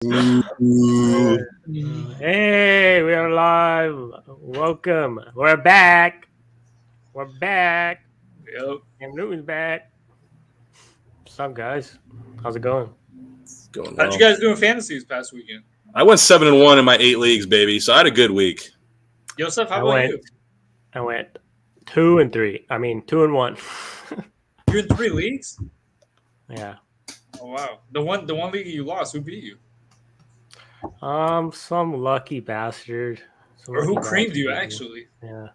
Hey, we are live. Welcome. We're back. Yep. Cam Newton's back. What's up, guys? How's it going? Going well. How'd you guys do in fantasy this past weekend? I went 7-1 in my 8 leagues, baby. So I had a good week. Yosef, how about you? I went 2-3. I mean, 2-1. You're in 3 leagues? Yeah. Oh wow. The one league you lost, who beat you? Some lucky bastard. Or who creamed you actually? Yeah.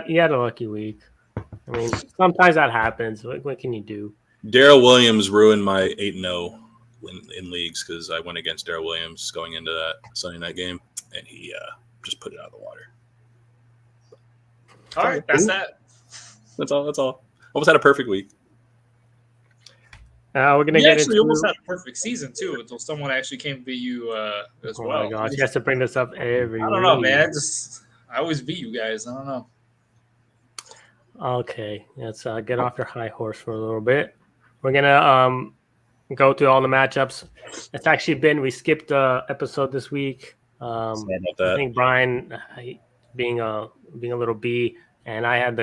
He had a lucky week. I mean, sometimes that happens. What can you do? Darrell Williams ruined my 8-0 in leagues because I went against Darrell Williams going into that Sunday night game, and he just put it out of the water. All right, that's that. That's all. Almost had a perfect week. We're gonna You get almost had a perfect season too until someone actually came to beat you as well. Oh my gosh, you have to bring this up every I don't know, man. I always beat you guys. I don't know. Okay, let's get off your high horse for a little bit. We're gonna go through all the matchups. It's actually we skipped an episode this week. Sorry about that. I think Brian being a little B, and I had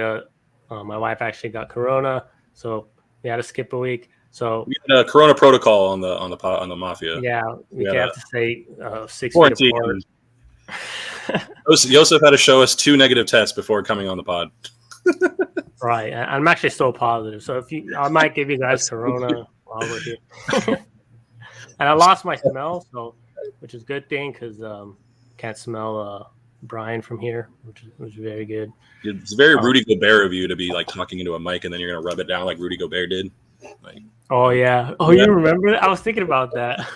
my wife actually got corona, so we had to skip a week. So we had a corona protocol on the MAFIA. Yeah, we have to say 6 quarantine. feet apart. Yosef had to show us 2 negative tests before coming on the pod. Right, I'm actually still positive, so I might give you guys corona while we're here. And I lost my smell, which is a good thing because can't smell Brian from here, which was very good. It's very Rudy Gobert of you to be like talking into a mic and then you're gonna rub it down like Rudy Gobert did. Like, oh yeah. Oh, you remember that? I was thinking about that.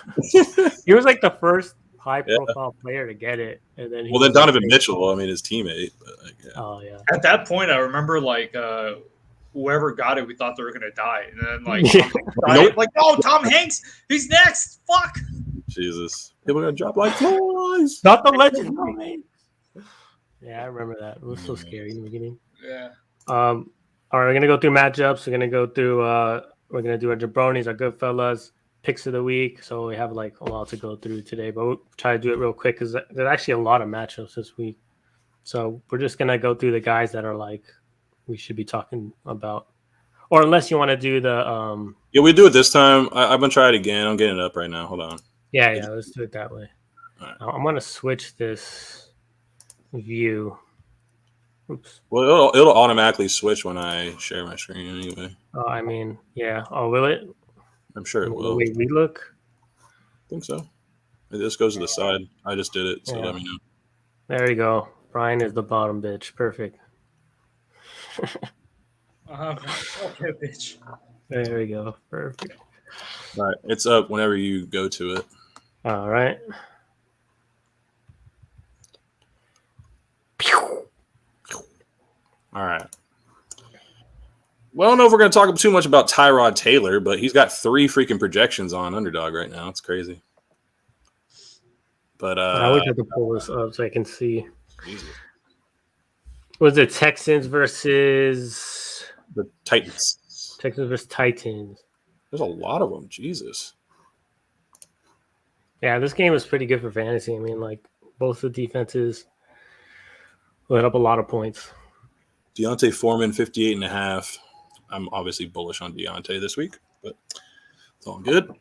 He was like the first high-profile player to get it, and then then Donovan Mitchell. I mean, his teammate. But Oh yeah. At that point, I remember like whoever got it, we thought they were gonna die, and then like Tom Hanks, he's next. Fuck. Jesus, people are gonna drop like flies. Not the legend. Tom Hanks. Yeah, I remember that. It was so scary in the beginning. Yeah. All right, we're gonna go through matchups. We're gonna go through. We're gonna do our jabronis, our good fellas, picks of the week. So we have like a lot to go through today, but we'll try to do it real quick because there's actually a lot of matchups this week. So we're just gonna go through the guys that are like we should be talking about, or unless you want to do the. Yeah, we do it this time. I'm gonna try it again. I'm getting it up right now. Hold on. Yeah. Let's do it that way. Right. I'm gonna switch this view. Oops. Well, it'll automatically switch when I share my screen anyway. Oh, I mean, yeah. Oh, will it? I'm sure it will. Wait, we look. I think so. This goes to the side. I just did it, so let me know. There you go. Brian is the bottom bitch. Perfect. Okay, bitch. There we go. Perfect. All right, it's up whenever you go to it. All right. All right. Well, I don't know if we're going to talk too much about Tyrod Taylor, but he's got 3 freaking projections on Underdog right now. It's crazy. But I always have to pull this up so I can see. Jesus. Was it Texans versus The Titans? Texans versus Titans. There's a lot of them. Jesus. Yeah, this game was pretty good for fantasy. I mean, like both the defenses let up a lot of points. Deontay Foreman, 58.5. I'm obviously bullish on Deontay this week, but it's all good.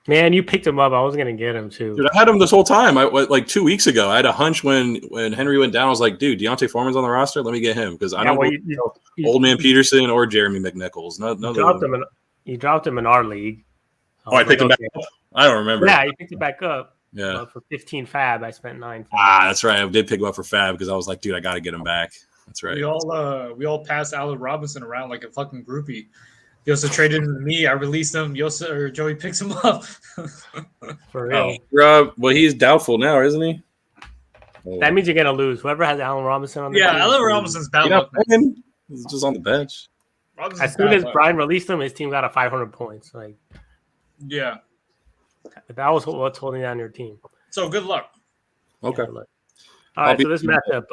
Man, you picked him up. I was going to get him too. Dude, I had him this whole time. Like 2 weeks ago, I had a hunch when Henry went down. I was like, dude, Deontay Foreman's on the roster. Let me get him because I don't Old Man Peterson or Jeremy McNichols. You dropped him in our league. I picked him back up. I don't remember. Yeah, you picked it back up. Yeah. For 15 fab, I spent 9. That's right. I did pick him up for fab because I was like, dude, I got to get him back. That's right. We all passed Allen Robinson around like a fucking groupie. Yosef traded him to me. I released him. Joey picks him up. For real. Rob, well, he's doubtful now, isn't he? That means you're gonna lose. Whoever has Allen Robinson on the team. Allen Robinson's bad luck. He's just on the bench. As soon as Brian released him, his team got 500 points. Like, yeah, that was what's holding down your team. So good luck. Okay. Yeah, all right. So this matchup.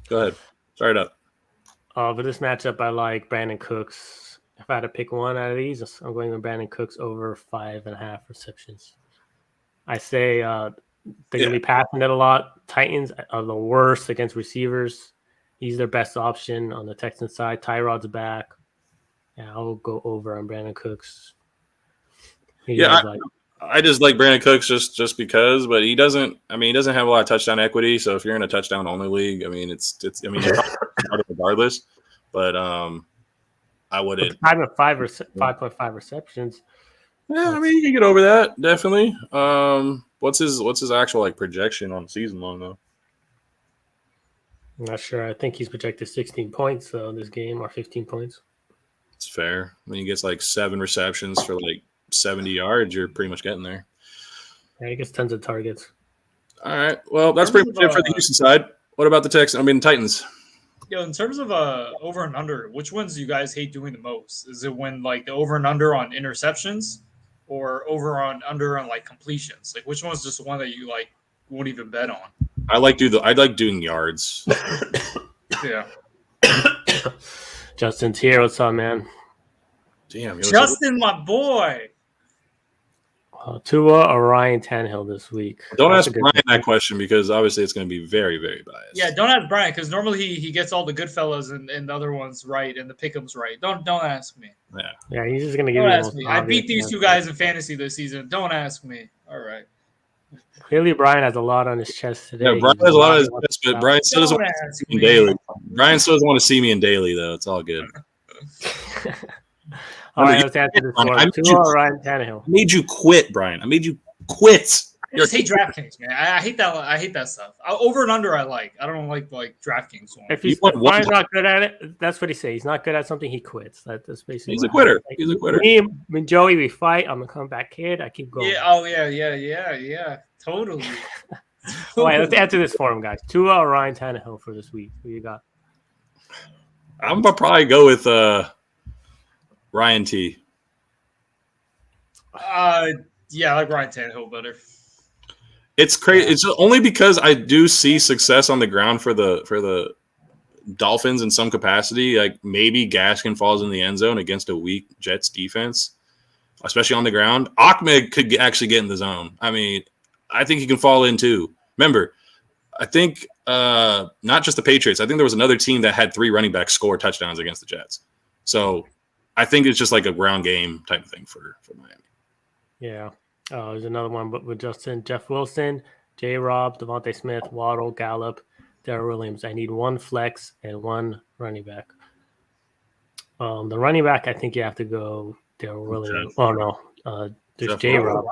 Go ahead. Start it up. For this matchup, I like Brandon Cooks if I had to pick one out of these, I'm going with Brandon Cooks over 5.5 receptions. I say they're going to be passing it a lot. Titans are the worst against receivers. He's their best option on the Texans side. Tyrod's back. Yeah, I'll go over on Brandon Cooks. I just like Brandon Cooks just because, but he doesn't have a lot of touchdown equity. So if you're in a touchdown only league, you're probably regardless. But I wouldn't. 5.5 receptions. Yeah, you can get over that definitely. What's his actual projection on season long though? I'm not sure. I think he's projected 16 points this game, or 15 points. It's fair. When he gets 7 receptions for 70 yards, you're pretty much getting there. Yeah, he gets tons of targets. All right. Well, that's pretty much it for the Houston side. What about the Titans? Yeah, in terms of over and under, which ones do you guys hate doing the most? Is it when the over and under on interceptions, or over on under on completions? Which one's just one that you won't even bet on? I like doing yards. Yeah. Justin's here. What's up, man? Damn, Justin, my boy. Tua or Ryan Tannehill this week? Don't ask Brian that question because obviously it's going to be very, very biased. Yeah, don't ask Brian because normally he gets all the good fellas and the other ones right and the pick'ems right. Don't ask me. Yeah, he's just going to give Don't you. ask me. I beat these two guys in fantasy this season. Don't ask me. All right. Clearly, Brian has a lot on his chest today. Yeah, Brian has a lot on his chest, but Brian still doesn't want to see me in daily. Brian still doesn't want to see me in daily, though. It's all good. All right, let's answer this one. Tua or Ryan Tannehill? I made you quit, Brian. I made you quit. I just hate DraftKings, man. I hate that. I hate that stuff. Over and under, I like. I don't like DraftKings one. If Brian's not good at it, that's what he says. He's not good at something. He quits. That's basically. He's a quitter. He's a quitter. Me and Joey, we fight. I'm a comeback kid. I keep going. Yeah. Oh yeah. Totally. All right, let's answer this for him, guys. Tua or Ryan Tannehill for this week? Who you got? I'm gonna probably go with Ryan T. Yeah, I like Ryan Tannehill better. It's crazy. It's only because I do see success on the ground for the Dolphins in some capacity. Maybe Gaskin falls in the end zone against a weak Jets defense, especially on the ground. Ahmed could actually get in the zone. I think he can fall in too. Remember, I think not just the Patriots. I think there was another team that had 3 running backs score touchdowns against the Jets. So I think it's just a ground game type of thing for Miami. Yeah. There's another one, but with Justin, Jeff Wilson, J-Rob, Devonte Smith, Waddle, Gallup, Darrell Williams. I need 1 flex and 1 running back. The running back, I think you have to go Darrell Williams. Oh no, there's J-Rob.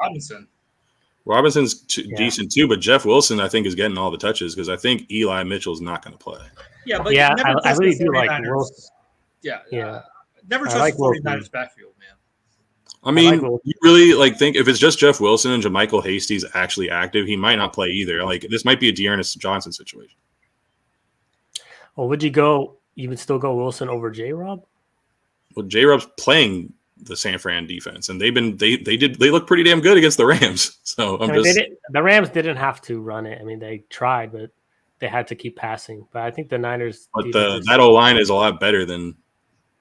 Robinson's decent too, but Jeff Wilson, I think, is getting all the touches because I think Eli Mitchell's not going to play. Yeah, but I really do like Wilson. Yeah. Never trust the 49ers backfield, man. You really think if it's just Jeff Wilson and JaMychal Hasty's actually active, he might not play either. This might be a Dearness Johnson situation. Well, would you would still go Wilson over J-Rob? Well, J-Rob's playing the San Fran defense, and they look pretty damn good against the Rams. So the Rams didn't have to run it. They tried, but they had to keep passing. But I think the Niners. But that O-line is a lot better than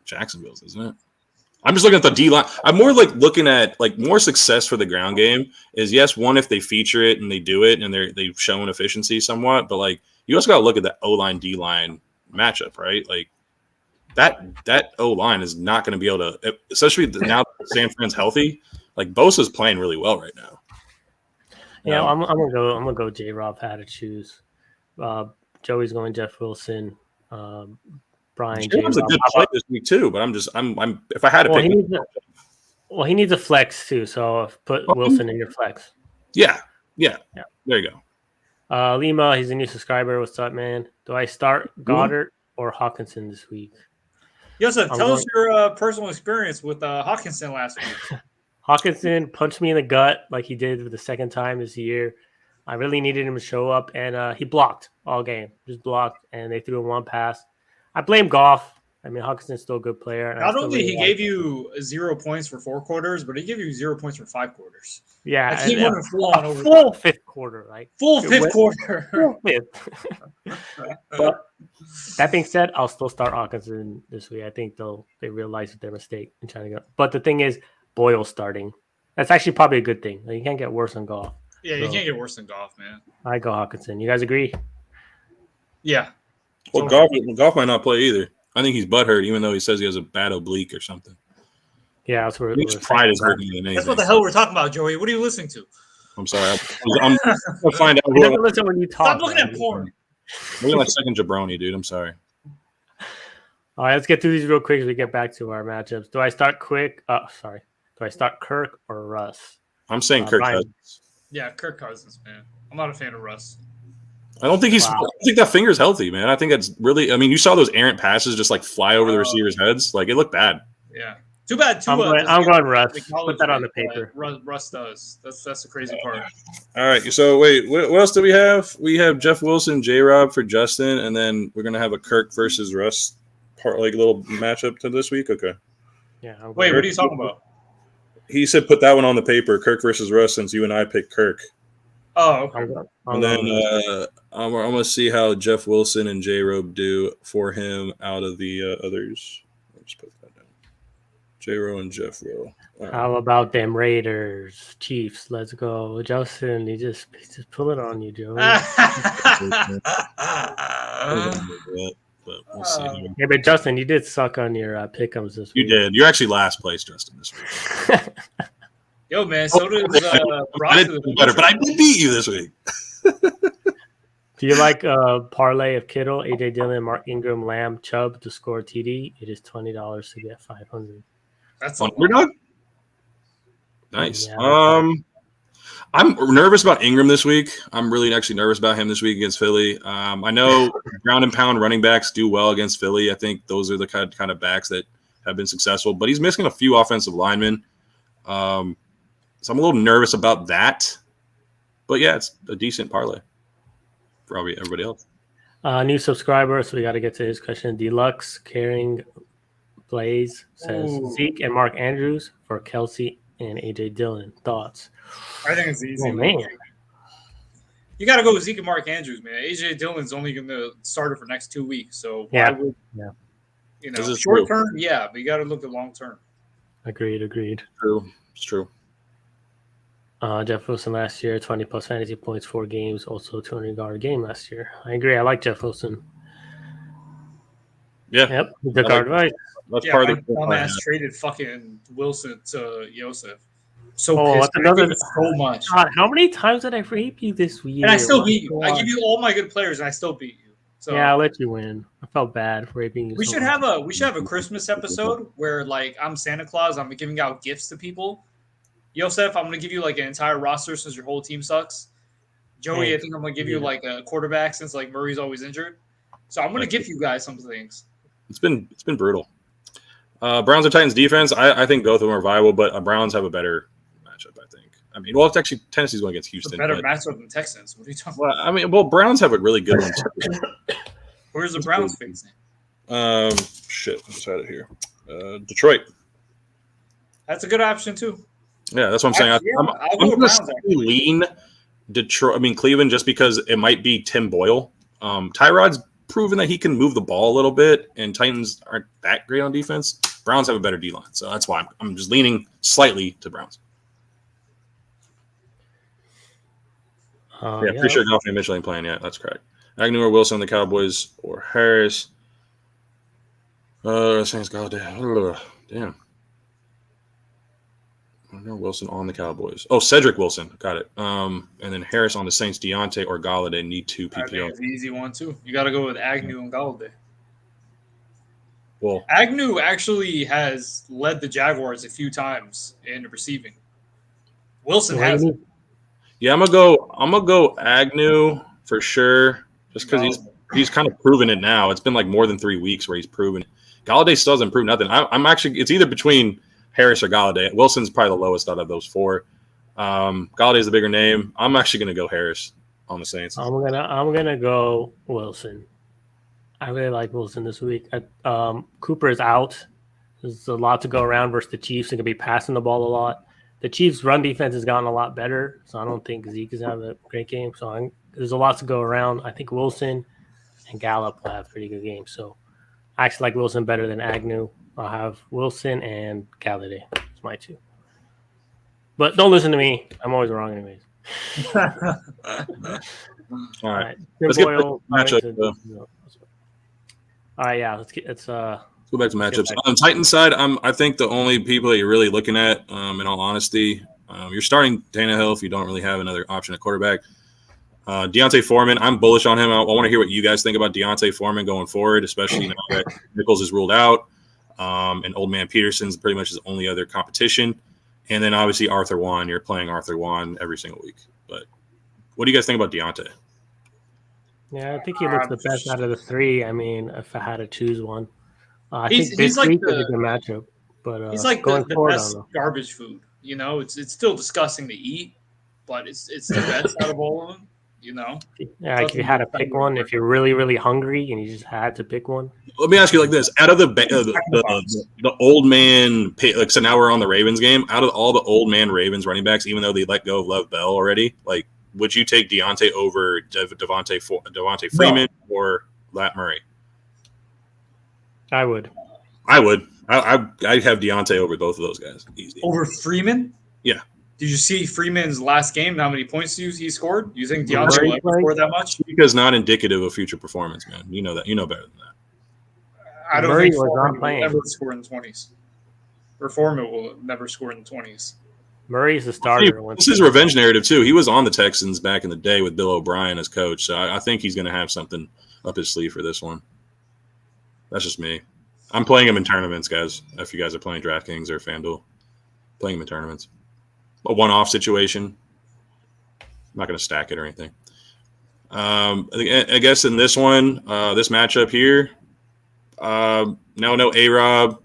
Jacksonville's, isn't it? I'm just looking at the D-line. I'm more looking at more success for the ground game is, yes, one, if they feature it and they do it and they've shown efficiency somewhat, but you also got to look at the O-line D-line matchup, right? That O-line is not going to be able to, especially now that San Fran's healthy. Bosa's playing really well right now. Yeah, I'm gonna go J-Rob. Had to choose. Joey's going Jeff Wilson. Brian J-Rob's a good play this week too, but I'm if I had to pick, he needs a flex too. So put Wilson in your flex. Yeah. There you go. Lima, he's a new subscriber. What's up, man? Do I start Goddard or Hawkinson this week? Yosef, tell us your personal experience with Hawkinson last week. Hawkinson punched me in the gut like he did for the second time this year. I really needed him to show up, and he blocked all game. Just blocked, and they threw him 1 pass. I blame Goff. I mean, Hawkinson's still a good player. And Not only he gave you 0 points for 4 quarters, but he gave you 0 points for 5 quarters. Yeah, like he won a full fifth quarter, like full fifth quarter. Full fifth. But that being said, I'll still start Hawkinson this week. I think they realize their mistake in trying to go. But the thing is, Boyle's starting. That's actually probably a good thing. Like, you can't get worse than Goff. Yeah, you can't get worse than Goff, man. I go Hawkinson. You guys agree? Yeah. Well, Goff might not play either. I think he's butthurt, even though he says he has a bad oblique or something. Yeah, that's where pride is hurting than anything. That's what the hell we're talking about, Joey. What are you listening to? I'm sorry. I'm going to find out. You never listen when you talk. Stop looking at porn. Look at my second jabroni, dude. I'm sorry. All right, let's get through these real quick as we get back to our matchups. Do I start quick? Do I start Kirk or Russ? I'm saying Kirk Cousins. Yeah, Kirk Cousins, man. I'm not a fan of Russ. I don't think I don't think that finger's healthy, man. I think that's really. I mean, you saw those errant passes just like fly over the receivers' heads. Like, it looked bad. Yeah. Too bad. I'm going Russ. Put that on the paper. Russ does. That's the crazy part. All right. So wait, what else do we have? We have Jeff Wilson, J-Rob for Justin, and then we're gonna have a Kirk versus Russ little matchup to this week. Okay. Yeah. Wait, what are you talking about? He said put that one on the paper, Kirk versus Russ, since you and I picked Kirk. Oh, okay. And then I'm going to see how Jeff Wilson and J-Rob do for him out of the others. I'll just put that down. J-Ro and Jeff Rowe. Right. How about them Raiders, Chiefs? Let's go. Justin, he just pull it on you, Joe. But we'll see. Yeah, but Justin, you did suck on your pick'ems this week. You did. You're actually last place, Justin, this week. Yo, man, so did I did better, but I did beat you this week. Do you like parlay of Kittle, AJ Dillon, Mark Ingram, Lamb, Chubb to score TD? It is $20 to get 500. That's underdog. Nice. Yeah, I'm nervous about Ingram this week. I'm really actually nervous about him this week against Philly. I know ground and pound running backs do well against Philly. I think those are the kind of backs that have been successful, but he's missing a few offensive linemen. So I'm a little nervous about that. But yeah, it's a decent parlay for probably everybody else. New subscriber, so we got to get to his question. Deluxe Caring Blaze says Zeke and Mark Andrews for Kelsey and AJ Dillon. Thoughts? I think it's easy. Oh, man. You got to go with Zeke and Mark Andrews, man. AJ Dillon's only going to start it for next 2 weeks. So why would, you know, short term, yeah, but you got to look at long term. Agreed. True. It's true. Jeff Wilson last year, 20 plus fantasy points, 4 games, also $200 game last year. I agree. I like Jeff Wilson. Yeah. Yep. The guard right. That's part of the dumbass traded fucking Wilson to Joseph. So pissed. So much. God, how many times did I rape you this week? And I still beat you. I give you all my good players, and I still beat you. So yeah, I'll let you win. I felt bad for raping you. We should have a Christmas episode where like I'm Santa Claus. I'm giving out gifts to people. Joseph, I'm gonna give you like an entire roster since your whole team sucks. Joey, I think I'm gonna give you like a quarterback since like Murray's always injured. So I'm gonna give you guys some things. It's been brutal. Browns or Titans defense, I think both of them are viable, but Browns have a better matchup, I think. I mean, well, it's actually Tennessee's going against Houston. It's a better matchup than Texans. What are you talking about? Well, Browns have a really good one too. Where's the Browns facing? Shit, I just had it here. Detroit. That's a good option too. Yeah, that's what I'm saying. I'm going to lean Detroit. I mean, Cleveland, just because it might be Tim Boyle. Tyrod's proven that he can move the ball a little bit, and Titans aren't that great on defense. Browns have a better D-line, so that's why I'm just leaning slightly to Browns. Pretty sure Goff and Mitchell ain't playing yet. That's correct. Agnew or Wilson, the Cowboys, or Harris. Saints, Galladay. Damn. No, Wilson on the Cowboys. Oh, Cedric Wilson. Got it. And then Harris on the Saints, Deontay or Galladay need 2 PPO. I think it's an easy one, too. You got to go with Agnew and Galladay. Well, Agnew actually has led the Jaguars a few times in receiving. Wilson hasn't. Yeah, I'm gonna go Agnew for sure, just because he's kind of proven it now. It's been like more than 3 weeks where he's proven it. Galladay still hasn't proved nothing. I'm actually, it's either between Harris or Galladay. Wilson's probably the lowest out of those 4. Galladay's the bigger name. I'm actually gonna go Harris on the Saints. I'm gonna go Wilson. I really like Wilson this week. Cooper is out. There's a lot to go around versus the Chiefs. They're going to be passing the ball a lot. The Chiefs' run defense has gotten a lot better, so I don't think Zeke is having a great game. So there's a lot to go around. I think Wilson and Gallup will have pretty good games. So I actually like Wilson better than Agnew. I'll have Wilson and Galladay. That's my two. But don't listen to me. I'm always wrong anyways. All right. Let's get matchup. All right, yeah. Let's go back to matchups. On the Titans side, I think the only people that you're really looking at, in all honesty, you're starting Tannehill if you don't really have another option at quarterback. Deontay Foreman, I'm bullish on him. I want to hear what you guys think about Deontay Foreman going forward, especially now that Nichols is ruled out, and Old Man Peterson's pretty much his only other competition. And then obviously Arthur Juan. You're playing Arthur Juan every single week. But what do you guys think about Deontay? Yeah, I think he looks the best out of the three. I mean, if I had to choose one. I think he's this like week is a good matchup. But he's like going the forward, best garbage food. You know, it's still disgusting to eat, but it's the best out of all of them. You know? Yeah, like if you had to pick one, if you're really, really hungry and you just had to pick one. Let me ask you like this: out of the old man, like so now we're on the Ravens game. Out of all the old man Ravens running backs, even though they let go of Lev Bell already, like would you take Deontay over Devonta Freeman or Lat Murray? I would. I'd have Deontay over both of those guys. Easy. Over Freeman? Yeah. Did you see Freeman's last game? How many points he scored? You think Deontay will ever score that much? Because not indicative of future performance, man. You know that. You know better than that. I don't think Foreman will ever score in the 20s. Or Foreman will never score in the 20s. Murray's the starter. This is revenge narrative, too. He was on the Texans back in the day with Bill O'Brien as coach, so I think he's going to have something up his sleeve for this one. That's just me. I'm playing him in tournaments, guys. If you guys are playing DraftKings or FanDuel, playing him in tournaments. A one-off situation. I'm not going to stack it or anything. I guess in this one, this matchup here, no A-Rob.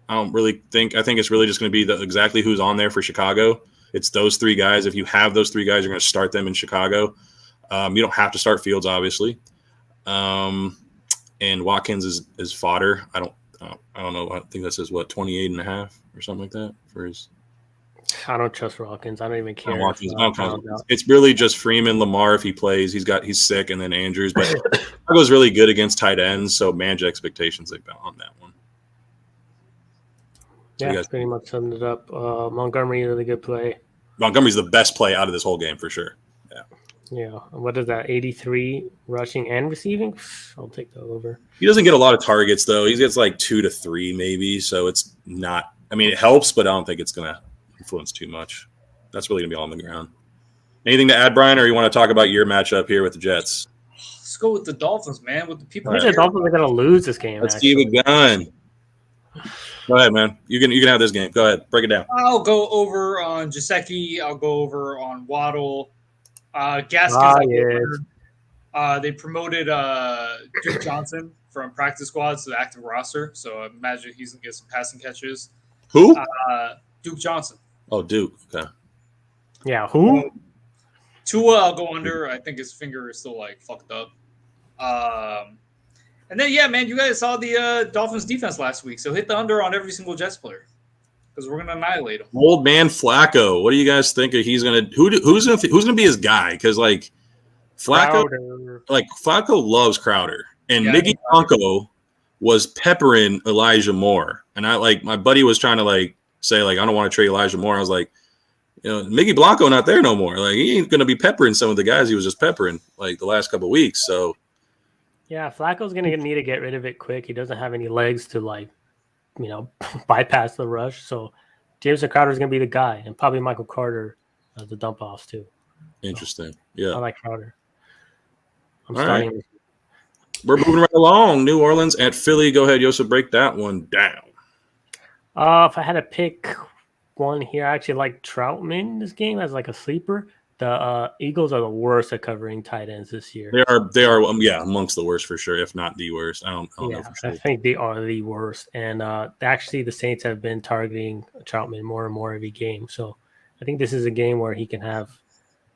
I don't really think. I think it's really just going to be exactly who's on there for Chicago. It's those three guys. If you have those three guys, you're going to start them in Chicago. You don't have to start Fields, obviously. And Watkins is fodder. I don't know. I think that says 28.5 or something like that for his. I don't trust Watkins. I don't even care. It's really just Freeman, Lamar if he plays. He's sick, and then Andrews. But Chicago's really good against tight ends, so manage expectations on that one. Yeah, pretty much summed it up. Montgomery, really good play. Montgomery's the best play out of this whole game for sure. Yeah. Yeah. What is that? 83 rushing and receiving? I'll take that over. He doesn't get a lot of targets though. He gets like 2 to 3 maybe. So it's not. I mean, it helps, but I don't think it's gonna influence too much. That's really gonna be all on the ground. Anything to add, Brian, or you want to talk about your matchup here with the Jets? Let's go with the Dolphins, man. With the people. I think the Dolphins are gonna lose this game. Let's see the gun. Go ahead, man. You can have this game. Go ahead. Break it down. I'll go over on Gesicki. I'll go over on Waddle. Gaskins. They promoted Duke Johnson from practice squads to the active roster. So I imagine he's going to get some passing catches. Who? Duke Johnson. Oh, Duke. Okay. Yeah, who? Tua, I'll go under. I think his finger is still like fucked up. And then, yeah, man, you guys saw the Dolphins defense last week. So hit the under on every single Jets player because we're going to annihilate him. Old man Flacco. What do you guys think he's going to who's going to be his guy? Because like Flacco loves Crowder, and Miggy Blanco was peppering Elijah Moore, and my buddy was trying to say I don't want to trade Elijah Moore. I was like, Miggy Blanco not there no more. Like he ain't going to be peppering some of the guys he was just peppering the last couple of weeks. So. Yeah, Flacco's going to need to get rid of it quick. He doesn't have any legs to, bypass the rush. So Jameson Crowder's going to be the guy, and probably Michael Carter as the dump-offs too. Interesting. Yeah. I like Crowder. I'm All starting. Right. We're moving right along. New Orleans at Philly. Go ahead, Yosef, break that one down. If I had to pick one here, I actually like Troutman in this game as a sleeper. The Eagles are the worst at covering tight ends this year. They are, amongst the worst for sure, if not the worst. I don't know for sure. I think they are the worst. And actually, the Saints have been targeting Troutman more and more every game. So I think this is a game where he can have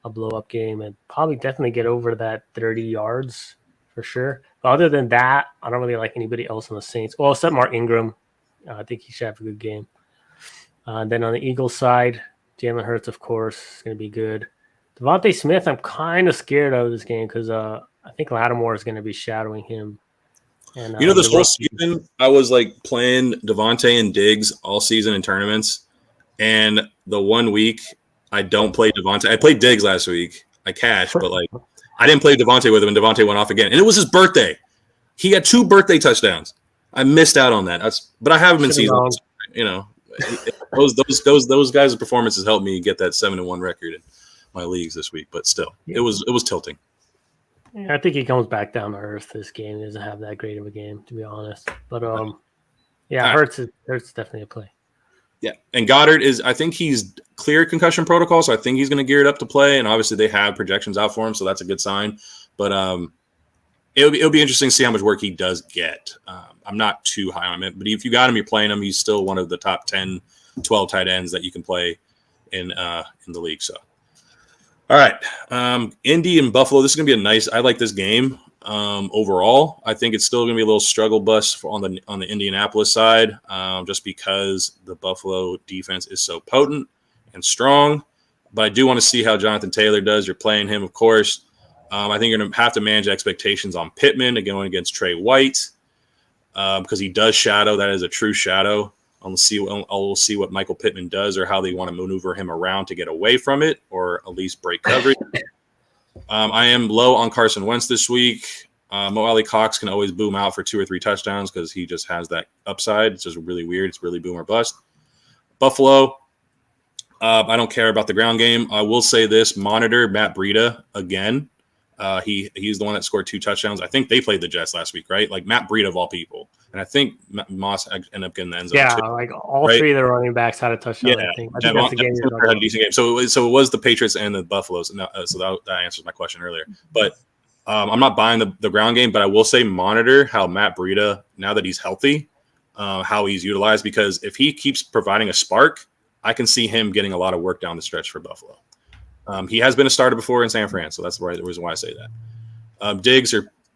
a blow-up game and probably definitely get over that 30 yards for sure. But other than that, I don't really like anybody else on the Saints. Well, except Mark Ingram. I think he should have a good game. Then on the Eagles side, Jalen Hurts, of course, is going to be good. Devonte Smith, I'm kind of scared of this game because I think Lattimore is going to be shadowing him. And this whole season, I was like playing Devonte and Diggs all season in tournaments. And the 1 week I don't play Devonte. I played Diggs last week. I cashed, but like I didn't play Devonte with him, and Devonte went off again. And it was his birthday. He had 2 birthday touchdowns. I missed out on that. But I have him in season. Those guys' performances helped me get that 7-1 record in my leagues this week. But still, it was tilting. Yeah, I think he comes back down to earth this game. He doesn't have that great of a game, to be honest. But Hurts is definitely a play. Yeah, and Goddard I think he's cleared concussion protocol, so I think he's going to gear it up to play. And obviously, they have projections out for him, so that's a good sign. But it'll be interesting to see how much work he does get. I'm not too high on him, but if you got him, you're playing him. He's still one of the top 10, 12 tight ends that you can play in the league. So, all right, Indy and Buffalo. This is going to be I like this game. Overall, I think it's still going to be a little struggle bus on the Indianapolis side, just because the Buffalo defense is so potent and strong. But I do want to see how Jonathan Taylor does. You're playing him, of course. I think you're going to have to manage expectations on Pittman going against Trey White because he does shadow. That is a true shadow. We'll see what Michael Pittman does or how they want to maneuver him around to get away from it or at least break coverage. I am low on Carson Wentz this week. Mo Ali Cox can always boom out for 2 or 3 touchdowns because he just has that upside. It's just really weird. It's really boom or bust. Buffalo, I don't care about the ground game. I will say this, monitor Matt Breida again. He's the one that scored 2 touchdowns. I think they played the Jets last week, right? Like Matt Breida of all people. And I think Moss ended up getting the end zone. Yeah, too, like all 3 of the running backs had a touchdown. Yeah, I think that's the game. Had a decent game. So it was the Patriots and the Buffaloes. So that answers my question earlier. But I'm not buying the ground game, but I will say monitor how Matt Breida, now that he's healthy, how he's utilized. Because if he keeps providing a spark, I can see him getting a lot of work down the stretch for Buffalo. He has been a starter before in San Fran, so that's the reason why I say that. Diggs,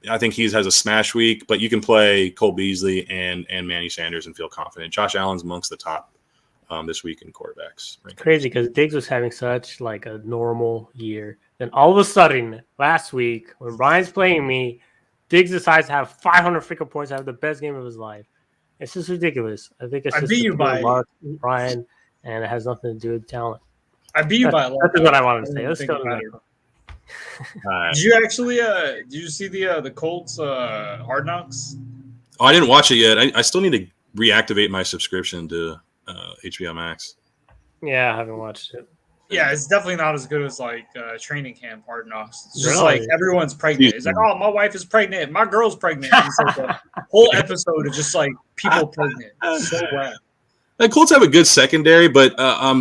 I think he has a smash week, but you can play Cole Beasley and Manny Sanders and feel confident. Josh Allen's amongst the top this week in quarterbacks. Crazy because Diggs was having such like a normal year. Then all of a sudden, last week, when Ryan's playing me, Diggs decides to have 500 freaking points, have the best game of his life. It's just ridiculous. I think it's just beat you by Ryan, and it has nothing to do with talent. I beat you by a lot. That's what I wanted to say. Let's go to that. Did you actually? Did you see the Colts Hard Knocks? Oh, I didn't watch it yet. I still need to reactivate my subscription to HBO Max. Yeah, I haven't watched it. Yeah, it's definitely not as good as like Training Camp Hard Knocks. It's just like everyone's pregnant. It's like, oh, my wife is pregnant. My girl's pregnant. It's like a whole episode of just like people pregnant. So bad. The Colts have a good secondary, but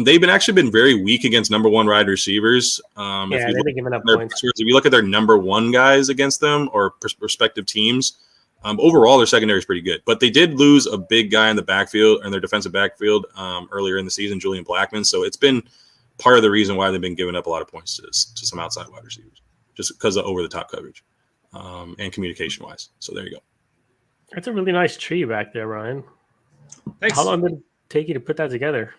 they've actually been very weak against number 1 wide receivers. They've been giving up points. If you look at their number 1 guys against them or respective teams, overall their secondary is pretty good. But they did lose a big guy in the backfield and their defensive backfield earlier in the season, Julian Blackmon. So it's been part of the reason why they've been giving up a lot of points to some outside wide receivers, just because of over-the-top coverage and communication-wise. So there you go. That's a really nice tree back there, Ryan. Thanks. How long did it take you to put that together?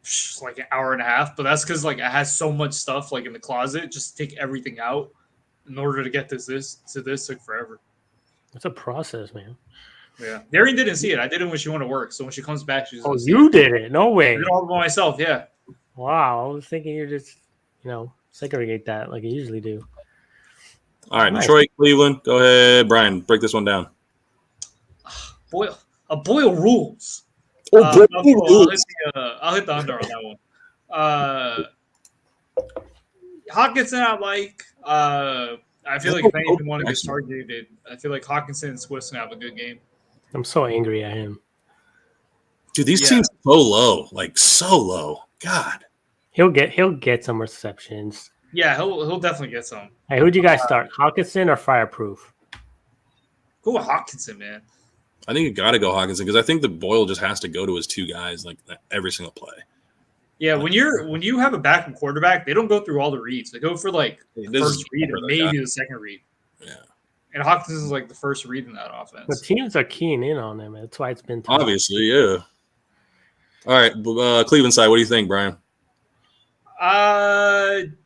It's like an hour and a half, but that's because like it has so much stuff like in the closet. Just take everything out in order to get to this took forever. It's a process, man. Yeah, Darren didn't see it. I didn't when she went to work, so when she comes back, she's. Oh, you did it? No way. I did it all by myself. Yeah. Wow, I was thinking you're just segregate that like you usually do. All right, nice. Detroit, Cleveland. Go ahead, Brian. Break this one down. Boyle rules. I'll hit the under on that one. Hawkinson, I like. I feel like if anything want to get targeted, I feel like Hawkinson and Swift's gonna have a good game. I'm so angry at him. Dude, these teams so low, like so low. God, he'll get some receptions. Yeah, he'll definitely get some. Hey, who'd you guys start, Hawkinson or Fireproof? Go with Hawkinson, man. I think you got to go Hawkinson because I think the Boyle just has to go to his 2 guys like every single play. Yeah, when you have a backup quarterback, they don't go through all the reads. They go for like the first read and maybe the second read. Yeah, And Hawkins is like the first read in that The offense. teams are keying in on him. That's why it's been tough. Obviously, yeah. All right, Cleveland side. What do you think, Brian? Damn,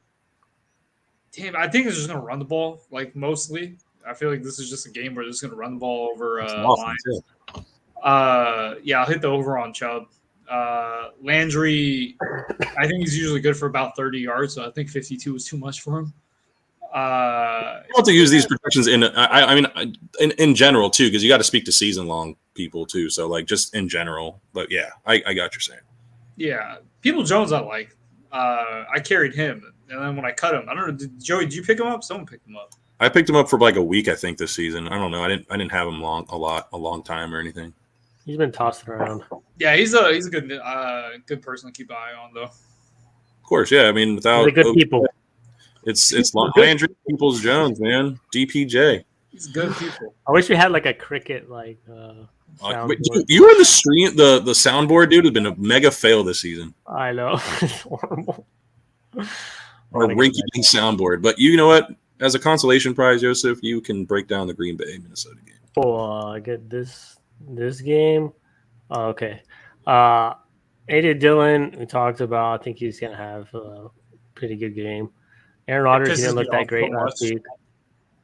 I think it's just gonna run the ball like mostly. I feel like this is just a game where they're just gonna run the ball over line. Yeah, I'll hit the over on Chubb. Landry, I think he's usually good for about 30 yards, so I think 52 is too much for him. I want to use these projections in general too, because you got to speak to season long people too. So like just in general, but yeah, I got what you're saying. Yeah, People Jones I like. I carried him, and then when I cut him, I don't know. Joey, did you pick him up? Someone picked him up. I picked him up for like a week, I think, this season. I don't know. I didn't have him a long time or anything. He's been tossed around. Yeah, he's a good person to keep an eye on, though. Of course, yeah. I mean, without They're good people. It's Landry, Peoples Jones, man. DPJ. He's good people. I wish we had like a cricket like. You were the stream, the soundboard dude has been a mega fail this season. I know. It's horrible. Or rinky-dink soundboard, but you know what? As a consolation prize, Joseph, you can break down the Green Bay Minnesota game. Oh, I get this game. Oh, okay. A.J. Dillon, we talked about. I think he's gonna have a pretty good game. Aaron Rodgers didn't look that great last week.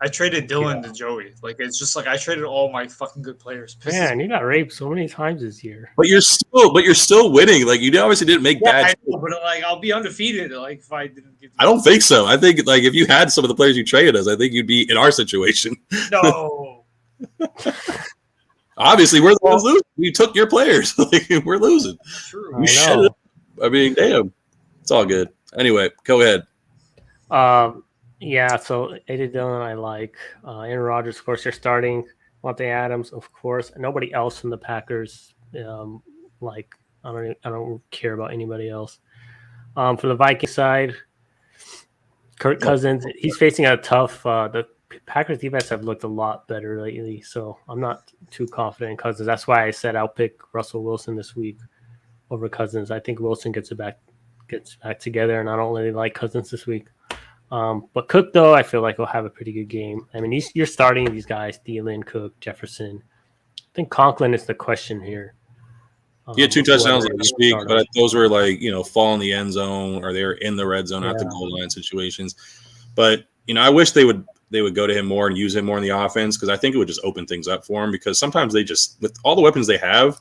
I traded Dillon to Joey. Like it's just like I traded all my fucking good players. Man, you got raped so many times this year. But you're still winning. Like you obviously didn't make bad. I know, but like I'll be undefeated. Like if I didn't get. I don't think so. I think like if you had some of the players you traded us, I think you'd be in our situation. No. Obviously, we're the ones losing. We took your players. Like we're losing. True. We should. I mean, damn. It's all good. Anyway, go ahead. Yeah, so A.J. Dillon, I like. Aaron Rodgers, of course, they're starting. Monte Adams, of course. Nobody else from the Packers. I don't care about anybody else. From the Viking side, Kirk Cousins, he's facing a tough. The Packers defense have looked a lot better lately, so I'm not too confident in Cousins. That's why I said I'll pick Russell Wilson this week over Cousins. I think Wilson gets back together, and I don't really like Cousins this week. But Cook, though, I feel like will have a pretty good game. I mean, you're starting these guys, Thielen, Cook, Jefferson. I think Conklin is the question here. He had 2 touchdowns last week, but those were like, fall in the end zone or they were in the red zone at the goal line situations. But, I wish they would go to him more and use him more in the offense because I think it would just open things up for him because sometimes they just, with all the weapons they have,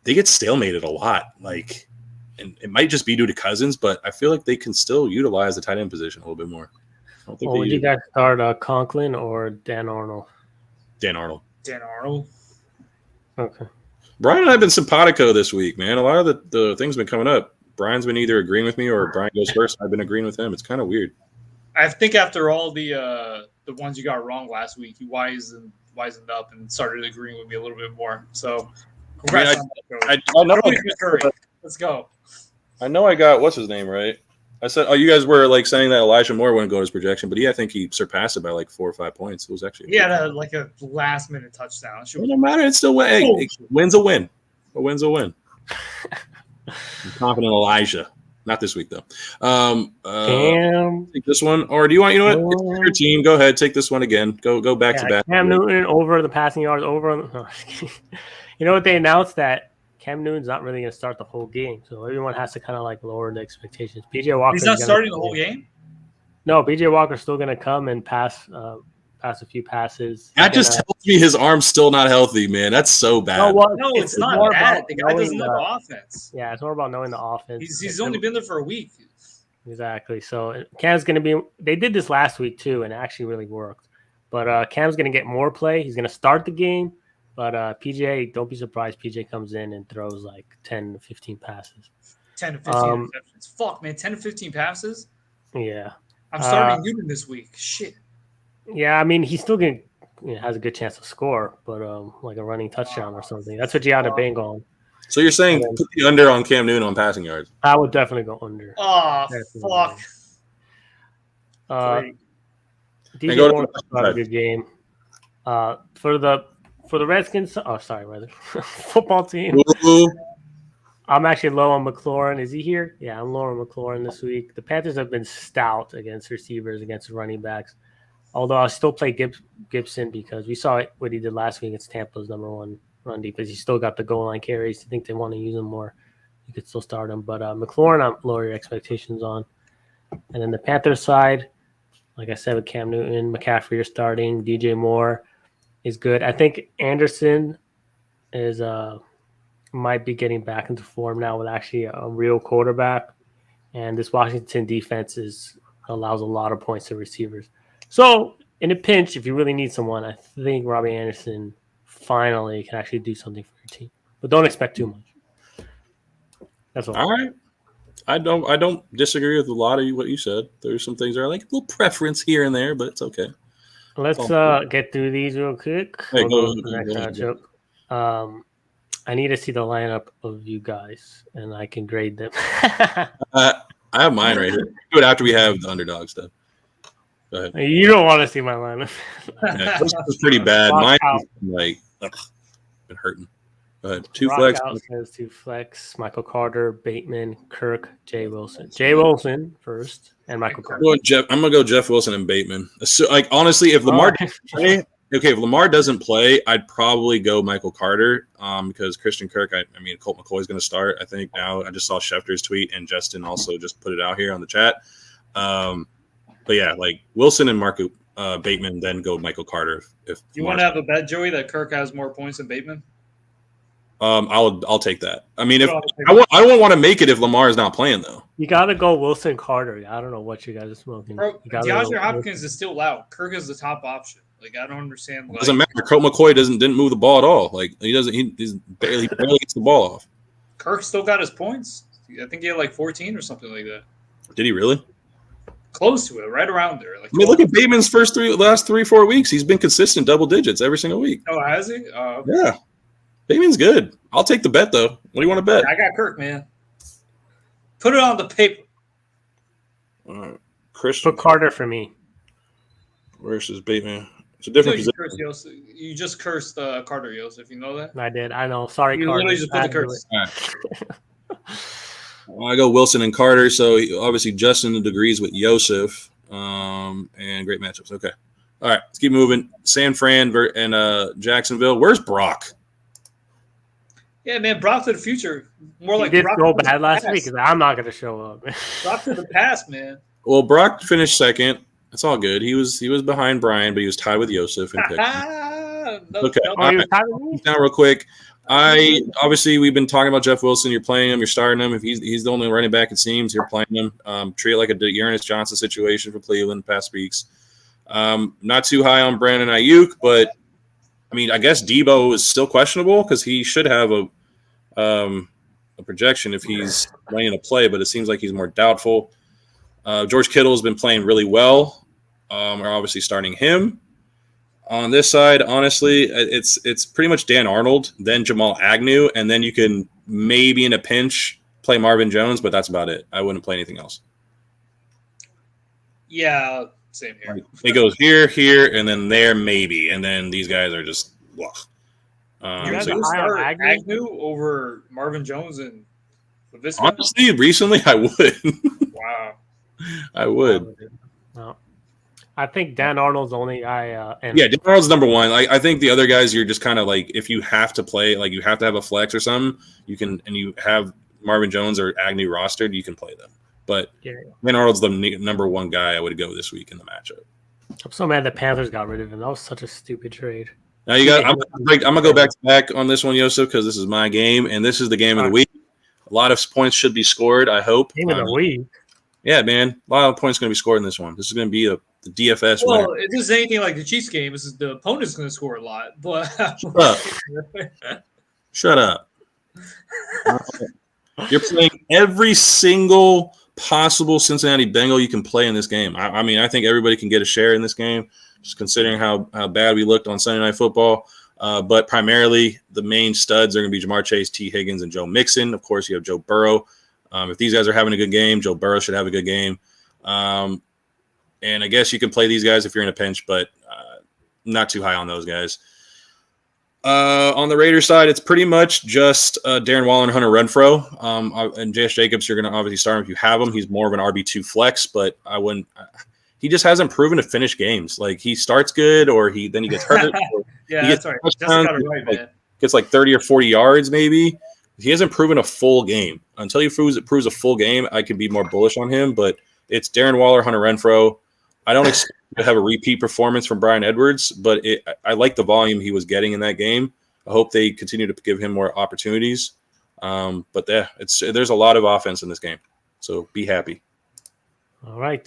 they get stalemated a lot. Like, and it might just be due to Cousins, but I feel like they can still utilize the tight end position a little bit more. Would you guys start Conklin or Dan Arnold? Dan Arnold. Okay. Brian and I have been simpatico this week, man. A lot of the things have been coming up. Brian's been either agreeing with me or Brian goes first. I've been agreeing with him. It's kind of weird. I think after all the ones you got wrong last week, you wisened up and started agreeing with me a little bit more. So, congrats on that. I know. Let's go. I know I got what's his name right. I said, you guys were like saying that Elijah Moore wouldn't go to his projection, but I think he surpassed it by like 4 or 5 points. It was actually a last minute touchdown. It don't matter. It's still win. Hey, win's a win. A win's a win. I'm confident Elijah. Not this week though. Cam. Take this one, or do you want? You know what? It's your team. Go ahead. Take this one again. Go back to back. Cam Newton over the passing yards over. You know what they announced that. Cam Newton's not really going to start the whole game, so everyone has to kind of like lower the expectations. PJ Walker. He's not starting the whole game. No, PJ Walker's still going to come and pass a few passes. That just tells me his arm's still not healthy, man. That's so bad. No, it's not bad. The guy doesn't know the offense. Yeah, it's more about knowing the offense. He's only been there for a week. Exactly. So Cam's going to be. They did this last week too, and it actually really worked. But Cam's going to get more play. He's going to start the game. But PJ, don't be surprised. PJ comes in and throws like 10 to 15 passes. 10 to 15 receptions. Fuck, man. 10 to 15 passes? Yeah. I'm starting Newton this week. Shit. Yeah, I mean, he's still has a good chance to score, but like a running touchdown or something. That's what you ought to bank on. So you're saying put the under on Cam Newton on passing yards? I would definitely go under. Oh, fuck. DJ Moore had a good game. For the Redskins, football team. Ooh. I'm actually low on McLaurin. Is he here? Yeah, I'm low on McLaurin this week. The Panthers have been stout against receivers, against running backs. Although I'll still play Gibson because we saw what he did last week against Tampa's number one run defense. He still got the goal line carries. I think they want to use him more. You could still start him. But McLaurin, I'm lower your expectations on. And then the Panthers side, like I said, with Cam Newton, McCaffrey, you're starting. DJ Moore is good. I think Anderson is might be getting back into form now with actually a real quarterback. And this Washington defense allows a lot of points to receivers. So in a pinch, if you really need someone, I think Robbie Anderson finally can actually do something for your team. But don't expect too much. That's all. All right. I don't disagree with a lot of what you said. There's some things that are like a little preference here and there, but it's okay. Let's get through these real quick. Hey, We'll go to the next matchup. I need to see the lineup of you guys, and I can grade them. I have mine right here. Do it after we have the underdog stuff. Go ahead. You don't want to see my lineup. Yeah, this is pretty bad. Mine is been hurting. Go ahead. Two flex. Says two flex. Michael Carter, Bateman, Kirk, Jay Wilson. Jay Wilson first, and Michael Carter. I'm gonna go Jeff Wilson and Bateman. So, honestly, if Lamar if Lamar doesn't play, I'd probably go Michael Carter because Christian Kirk. Colt McCoy's going to start. I think now. I just saw Schefter's tweet, and Justin also just put it out here on the chat. But yeah, Wilson and Marco Bateman, then go Michael Carter. If you want to have a bet, Joey, that Kirk has more points than Bateman. I'll take that. I won't want to make it if Lamar is not playing though. You got to go Wilson Carter. I don't know what you guys are smoking. Bro, DeAndre Hopkins is still out. Kirk is the top option. I don't understand. It doesn't matter. Colt McCoy didn't move the ball at all. He's barely gets the ball off. Kirk still got his points. I think he had 14 or something like that. Did he really? Close to it, right around there. Look at Bateman's last 3-4 weeks. He's been consistent double digits every single week. Oh, has he? Okay. Yeah. Bateman's good. I'll take the bet though. What do you want to bet? I got Kirk, man. Put it on the paper. All right. Christian Put Carter for me versus Bateman. It's a different position. You just cursed Carter, Yosef. You know that? I did. I know. Sorry, you Carter. Literally just put the curse. Well, I go Wilson and Carter. So obviously Justin agrees with Yosef. And great matchups. Okay. All right. Let's keep moving. San Fran and Jacksonville. Where's Brock? Yeah, man. Brock to the future. More like he did Brock go bad last week. I'm not going to show up. Brock to the past, man. Well, Brock finished second. It's all good. He was behind Brian, but he was tied with Yosef and pick. Okay. Now, real quick. We've been talking about Jeff Wilson. You're playing him. You're starting him. If he's the only running back, it seems you're playing him. Treat it like a Dearness Johnson situation for Cleveland past weeks. Not too high on Brandon Ayuk, but I guess Debo is still questionable because he should have a projection if he's playing a play, but it seems like he's more doubtful. George Kittle has been playing really well. We're obviously starting him. On this side, honestly, it's pretty much Dan Arnold, then Jamal Agnew, and then you can maybe in a pinch play Marvin Jones, but that's about it. I wouldn't play anything else. Yeah, same here. It goes here, and then there maybe, and then these guys are just blah. You guys start Agnew over Marvin Jones and this. Honestly, recently I would. Wow. I would. Well, I think Dan Arnold's the only guy. Dan Arnold's number one. I think the other guys, you're just kind of if you have to play, you have to have a flex or something, you can, and you have Marvin Jones or Agnew rostered, you can play them. But Dan Arnold's the number one guy I would go this week in the matchup. I'm so mad the Panthers got rid of him. That was such a stupid trade. Now I'm gonna go back on this one, Yosef, because this is my game and this is the game of the week. A lot of points should be scored. I hope. Game of the week. Yeah, man. A lot of points going to be scored in this one. This is going to be the DFS winner. Well, if this is anything like the Chiefs game, this is the opponent's going to score a lot. But Shut up. You're playing every single possible Cincinnati Bengal you can play in this game. I think everybody can get a share in this game, just considering how bad we looked on Sunday Night Football. But primarily, the main studs are going to be Jamar Chase, T. Higgins, and Joe Mixon. Of course, you have Joe Burrow. If these guys are having a good game, Joe Burrow should have a good game. And I guess you can play these guys if you're in a pinch, but not too high on those guys. On the Raiders side, it's pretty much just Darren Waller and Hunter Renfrow. And J.S. Jacobs, you're going to obviously start him if you have him. He's more of an RB2 flex, but I wouldn't he just hasn't proven to finish games. Like he starts good, or then he gets hurt. Yeah, that's right. Justin got it right, man. Gets like 30 or 40 yards, maybe. He hasn't proven a full game. Until he proves a full game, I could be more bullish on him. But it's Darren Waller, Hunter Renfrow. I don't expect to have a repeat performance from Bryan Edwards, but I like the volume he was getting in that game. I hope they continue to give him more opportunities. But there's a lot of offense in this game, so be happy. All right,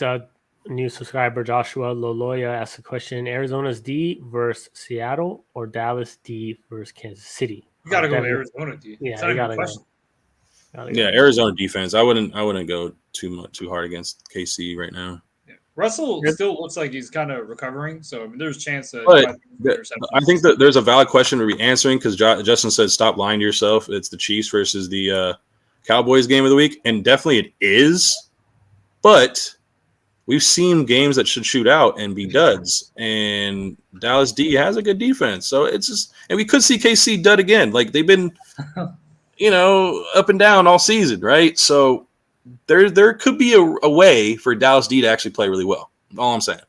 new subscriber Joshua Loloya asked a question: Arizona's D versus Seattle or Dallas D versus Kansas City? You got to go Arizona D. Yeah, you got to go. Yeah, Arizona defense. I wouldn't go too hard against KC right now. Yeah. Russell still looks like he's kind of recovering, so I mean, there's a chance that. I think that there's a valid question to be answering because Justin said, "Stop lying to yourself." It's the Chiefs versus the Cowboys game of the week, and definitely it is. But we've seen games that should shoot out and be duds, and Dallas D has a good defense. So it's just, and we could see KC dud again. Like they've been, up and down all season, right? So there could be a way for Dallas D to actually play really well. All I'm saying.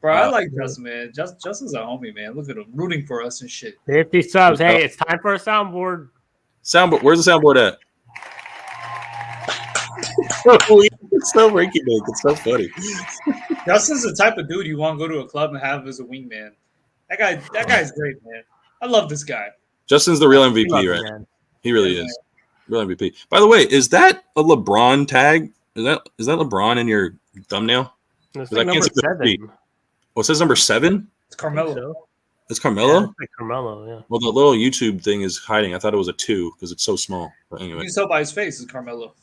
Bro, I like Justin, man. Justin's a homie, man. Look at him rooting for us and shit. 50 subs. Hey, it's time for a soundboard. Soundboard. Where's the soundboard at? It's so breaking it. It's so funny. Justin's the type of dude you want to go to a club and have as a wingman. That guy's great, man. I love this guy. Justin's the real MVP, right? Man. He really is. Real MVP. By the way, is that a LeBron tag? Is that LeBron in your thumbnail? It's like number 7. Oh, it says number 7? It's Carmelo. It's Carmelo? Yeah, it's like Carmelo, yeah. Well, the little YouTube thing is hiding. I thought it was a 2 because it's so small. But anyway. You can tell by his face it's Carmelo.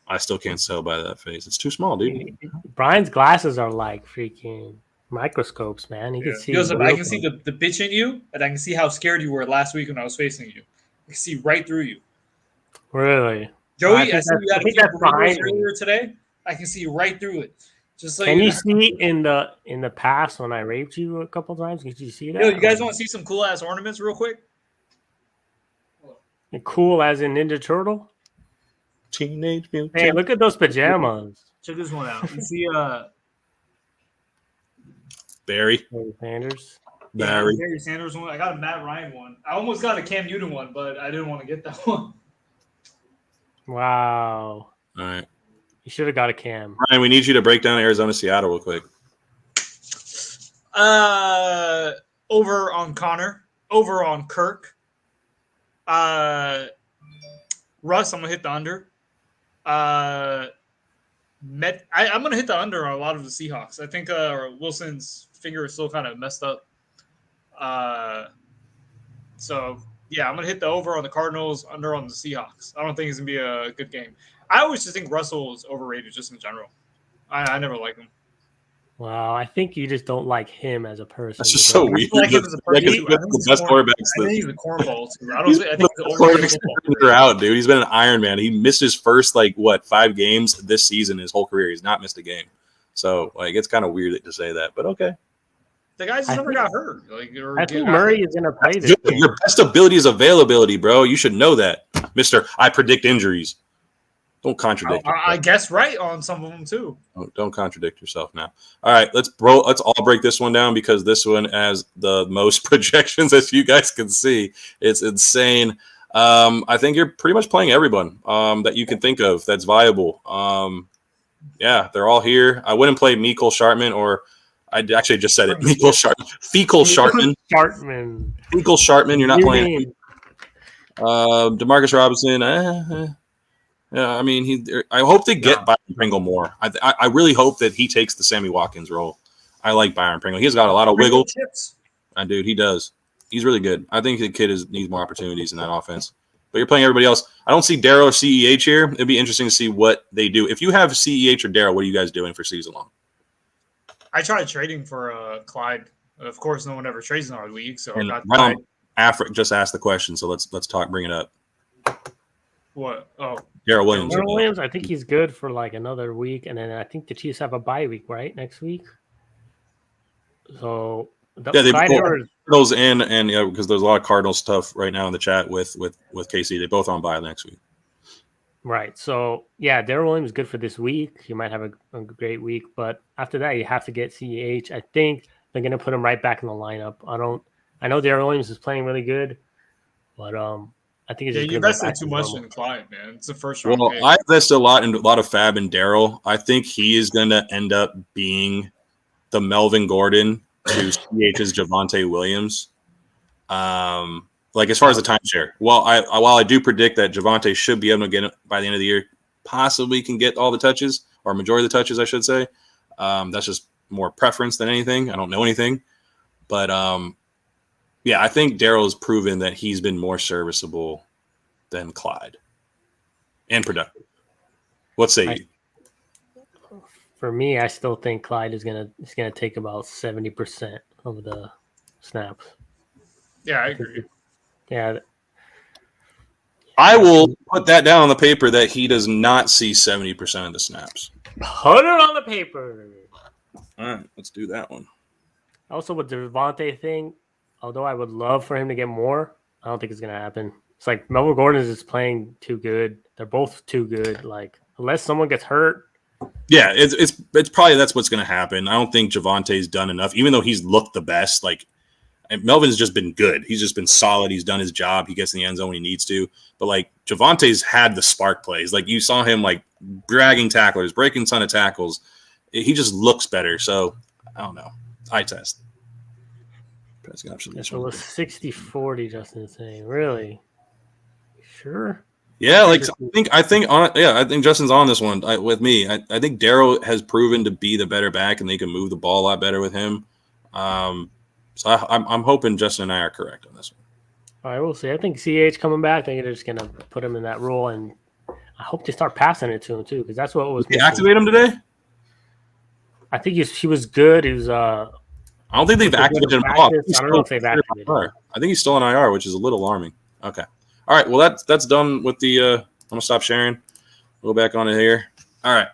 I still can't tell by that face. It's too small, dude. Brian's glasses are like freaking microscopes, man. He can see. Joseph, I can see the bitch in you, and I can see how scared you were last week when I was facing you. I can see right through you. Really? Joey, I see you had a few burritos earlier today. I can see right through it. Just like can you see in the past when I raped you a couple times? Did you see that? Yo, you guys want to see some cool ass ornaments real quick? Cool as in Ninja Turtle? Teenage Mutant. Hey, look at those pajamas. Check this one out. You see Barry Sanders. Barry Sanders one. I got a Matt Ryan one. I almost got a Cam Newton one, but I didn't want to get that one. Wow. All right. You should have got a Cam. Ryan, we need you to break down Arizona Seattle real quick. Over on Connor. Over on Kirk. Russ, I'm gonna hit the under. I'm gonna hit the under on a lot of the Seahawks. I think Wilson's finger is still kind of messed up. So yeah, I'm gonna hit the over on the Cardinals, under on the Seahawks. I don't think it's gonna be a good game. I always just think Russell is overrated just in general. I never like him. Wow, I think you just don't like him as a person. That's just so weird. I like him as a person. The best quarterbacks. I think he's a cornball too. I think quarterbacks are out, dude. He's been an Iron Man. He missed his first 5 games this season. His whole career, he's not missed a game. So it's kind of weird to say that, but okay. The guy just never got hurt. I think Murray is going to play this game. Your best ability is availability, bro. You should know that, Mister. I predict injuries. Don't contradict. I guess right on some of them too. Don't contradict yourself now. All right, let's all break this one down because this one has the most projections, as you guys can see. It's insane. I think you're pretty much playing everyone that you can think of that's viable. Yeah, they're all here. I wouldn't play Mecole Shartman, or I actually just said it. Mecole Shartman. Fecal Shartman. Fecal Shartman. You're not playing. Demarcus Robinson. Yeah, I mean, I hope they get Byron Pringle more. I really hope that he takes the Sammy Watkins role. I like Byron Pringle. He's got a lot of wiggle. Dude, he does. He's really good. I think the kid needs more opportunities in that offense. But you're playing everybody else. I don't see Darryl or CEH here. It'd be interesting to see what they do. If you have CEH or Darryl, what are you guys doing for season long? I tried trading for Clyde. Of course, no one ever trades in our league. So Afric just asked the question, so let's talk. Bring it up. What? Oh, Darrell Williams. Darrell Williams, I think he's good for another week, and then I think the Chiefs have a bye week, right, next week. So they Cardinals and because there's a lot of Cardinals stuff right now in the chat with KC. They both on bye next week. Right. So yeah, Darren Williams is good for this week. He might have a great week, but after that, you have to get CEH. I think they're gonna put him right back in the lineup. I know Darren Williams is playing really good, but I think he's Yeah, just you gonna go invested back too to much normal. in Clyde, man. It's a first round Well, pick. I invested a lot of fab in Daryl. I think he is going to end up being the Melvin Gordon to CH's Javonte Williams. Like as far as the timeshare. While I do predict that Javonte should be able to get it by the end of the year, possibly can get all the touches or majority of the touches, I should say. That's just more preference than anything. I don't know anything, but yeah, I think Daryl has proven that he's been more serviceable than Clyde and productive. What say you? For me, I still think Clyde is gonna take about 70% of the snaps. Yeah, I agree. Yeah, I will put that down on the paper that he does not see 70% of the snaps. put it on the paper. All right, let's do that one. Also, with the Devontae thing, although I would love for him to get more, I don't think it's gonna happen. It's like Melvin Gordon is just playing too good. They're both too good. Like unless someone gets hurt. Yeah, it's probably that's what's going to happen. I don't think Javonte's done enough, even though he's looked the best. Like Melvin's just been good. He's just been solid. He's done his job. He gets in the end zone when he needs to. But like Javonte's had the spark plays. Like you saw him like dragging tacklers, breaking a ton of tackles. He just looks better. So I don't know. Eye test. So it was 60-40, Justin saying. Really? Sure. Yeah, like I think Justin's on this one with me. I think Darrow has proven to be the better back, and they can move the ball a lot better with him. So I'm hoping Justin and I are correct on this one. All right, we'll see. I think CH coming back. I think they're just gonna put him in that role, and I hope they start passing it to him too, because that's what was. Did they activate him today? I think he was good. He was. I don't think they've activated him off. I don't know if they've activated him. I think he's still on IR, which is a little alarming. Okay. All right. Well, that's done with the. I'm gonna stop sharing. We'll go back on it here. All right.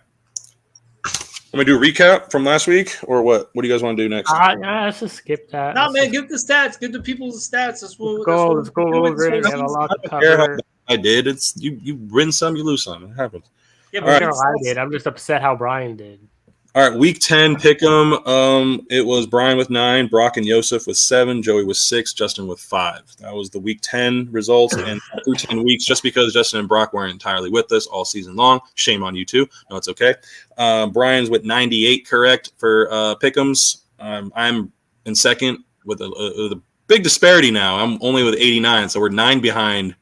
Want me to do a recap from last week, or what? What do you guys want to do next? Let's just skip that. No, man, give the stats. Give the people the stats. Let's go. Let's go. We're great. We have a lot to cover. I did. It's you win some, you lose some. It happens. Yeah, but I did. I'm just upset how Brian did. All right, week 10 pick'em. It was Brian with 9, Brock and Yosef with 7, Joey with 6, Justin with 5. That was the week 10 results, and through 10 weeks, just because Justin and Brock weren't entirely with us all season long. Shame on you too. No, it's okay. Brian's with 98 correct for pick'ems. I'm in second with a big disparity now. I'm only with 89, so we're 9 behind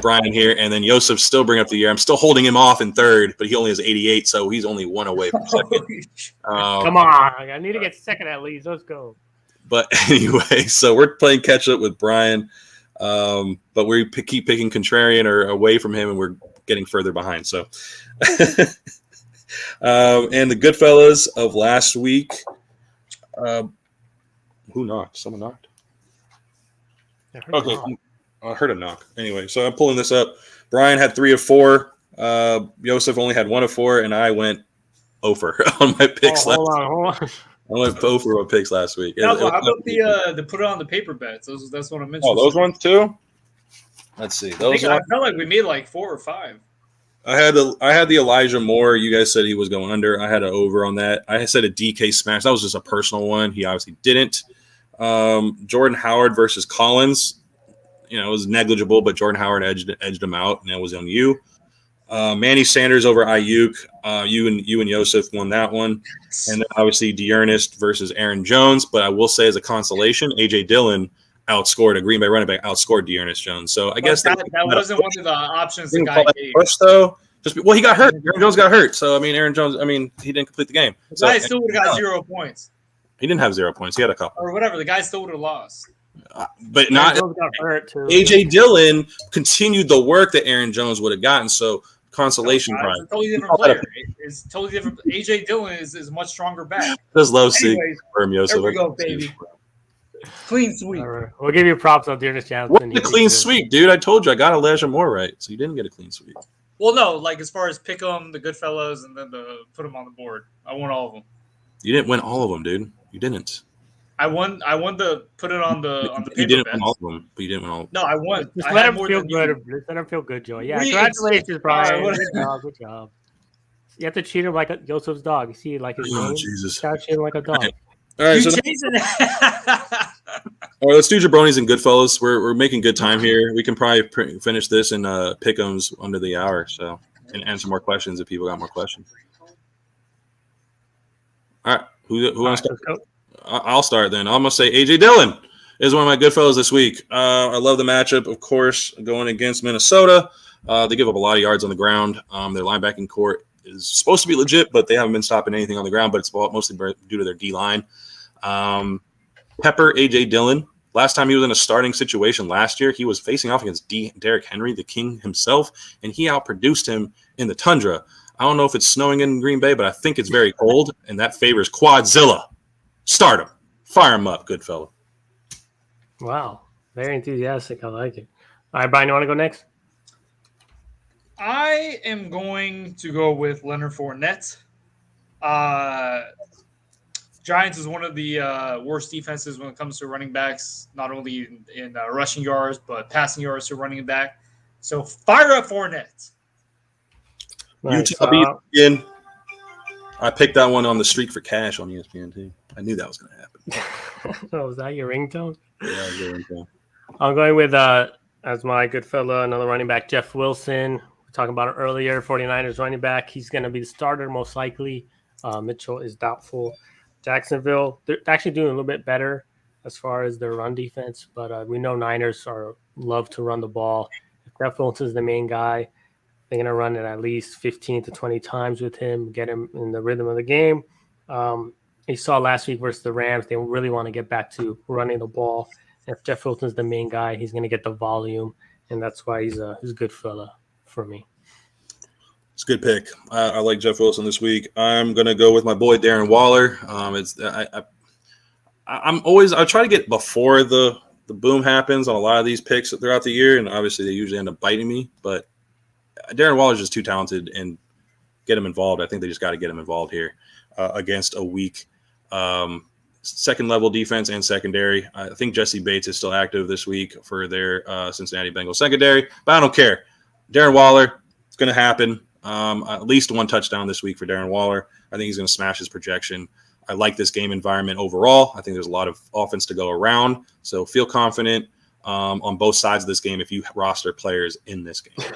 Brian here, and then Yosef still bring up the year. I'm still holding him off in third, but he only has 88, so he's only 1 away from second. Come on, I need to get second at least. Let's go. But anyway, so we're playing catch up with Brian, but we keep picking contrarian or away from him, and we're getting further behind. So, and the Goodfellas of last week. Who knocked? Someone knocked. Okay. I heard a knock. Anyway, so I'm pulling this up. Brian had 3 of 4. Yosef only had 1 of 4, and I went over on my picks last week. Hold on. I went over on picks last week. How about the put it on the paper bets? That's what I mentioned. Oh, those ones too? Let's see. I felt like we made like 4 or 5. I had the Elijah Moore. You guys said he was going under. I had an over on that. I said a DK smash. That was just a personal one. He obviously didn't. Jordan Howard versus Collins. It was negligible, but Jordan Howard edged him out, and that was on you. Manny Sanders over Ayuk. You and Yosef won that one. And then obviously Dearness versus Aaron Jones. But I will say as a consolation, A.J. Dillon outscored a Green Bay running back, outscored Dearness Jones. So I guess that wasn't one of the options the guy gave. Push, though. He got hurt. Aaron Jones got hurt. So, Aaron Jones, he didn't complete the game. The guy still would have got 0 points. He didn't have 0 points. He had a couple. Or whatever. The guy still would have lost. But not A.J. Dillon continued the work that Aaron Jones would have gotten. So consolation prize. It's a totally different player. It's totally different. A.J. Dillon is a much stronger back. Just love seeing from Yosef. There we go, baby. Clean sweep. Right. We'll give you props on Dearness Johnson. What's a clean sweep, dude? I told you I got Elijah Moore right, so you didn't get a clean sweep. Well, no, like as far as pick them, the Goodfellas, and then put them on the board. I won all of them. You didn't win all of them, dude. You didn't. I won to put it on the You paper didn't bets. win all of them, but you didn't win all. No, I won. Just I let had him more feel than good. you. Just let him feel good, Joey. Yeah, We- congratulations, all Brian. right, Good job. Good job. You have to treat him like a Joseph's dog. You see, like his Oh, name. Jesus. You gotta treat him like a dog. All right, You so changing it. all right, let's do jabronis and Goodfellas. We're making good time here. We can probably finish this and pick'ems under the hour. So and answer more questions if people got more questions. All right, who wants to Let's start? go. I'll start then. I'm gonna say AJ Dillon is one of my Goodfellas this week. I love the matchup, of course, going against Minnesota. They give up a lot of yards on the ground. Their linebacking court is supposed to be legit, but they haven't been stopping anything on the ground. But it's mostly due to their D line. Pepper AJ Dillon. Last time he was in a starting situation last year, he was facing off against Derrick Henry, the king himself, and he outproduced him in the tundra. I don't know if it's snowing in Green Bay, but I think it's very cold, and that favors Quadzilla. Start him. Fire him up, good fellow. Wow, very enthusiastic. I like it. All right, Brian, you want to go next? I am going to go with Leonard Fournette. Giants is one of the worst defenses when it comes to running backs, not only in rushing yards, but passing yards to running back. So fire up Fournette. Nice. Utah beat ESPN. I picked that one on the streak for cash on ESPN too. I knew that was going to happen. Oh, was that your ringtone? Yeah, very cool. I'm going with, as my good fella, another running back, Jeff Wilson. We talking about it earlier, 49ers running back. He's going to be the starter most likely. Mitchell is doubtful. Jacksonville, they're actually doing a little bit better as far as their run defense, but we know Niners love to run the ball. If Jeff Wilson's the main guy, they're going to run it at least 15 to 20 times with him, get him in the rhythm of the game. You saw last week versus the Rams, they really want to get back to running the ball. If Jeff Wilson's the main guy, he's going to get the volume, and that's why he's a good fella for me. It's a good pick. I like Jeff Wilson this week. I'm gonna go with my boy Darren Waller. I try to get before the boom happens on a lot of these picks throughout the year, and obviously they usually end up biting me. But Darren Waller's just too talented, and get him involved. I think they just got to get him involved here against a weak second level defense and secondary. I think Jesse Bates is still active this week for their Cincinnati Bengals secondary, but I don't care. Darren Waller, it's going to happen. At least one touchdown this week for Darren Waller. I think he's going to smash his projection. I like this game environment overall. I think there's a lot of offense to go around. So feel confident on both sides of this game if you roster players in this game.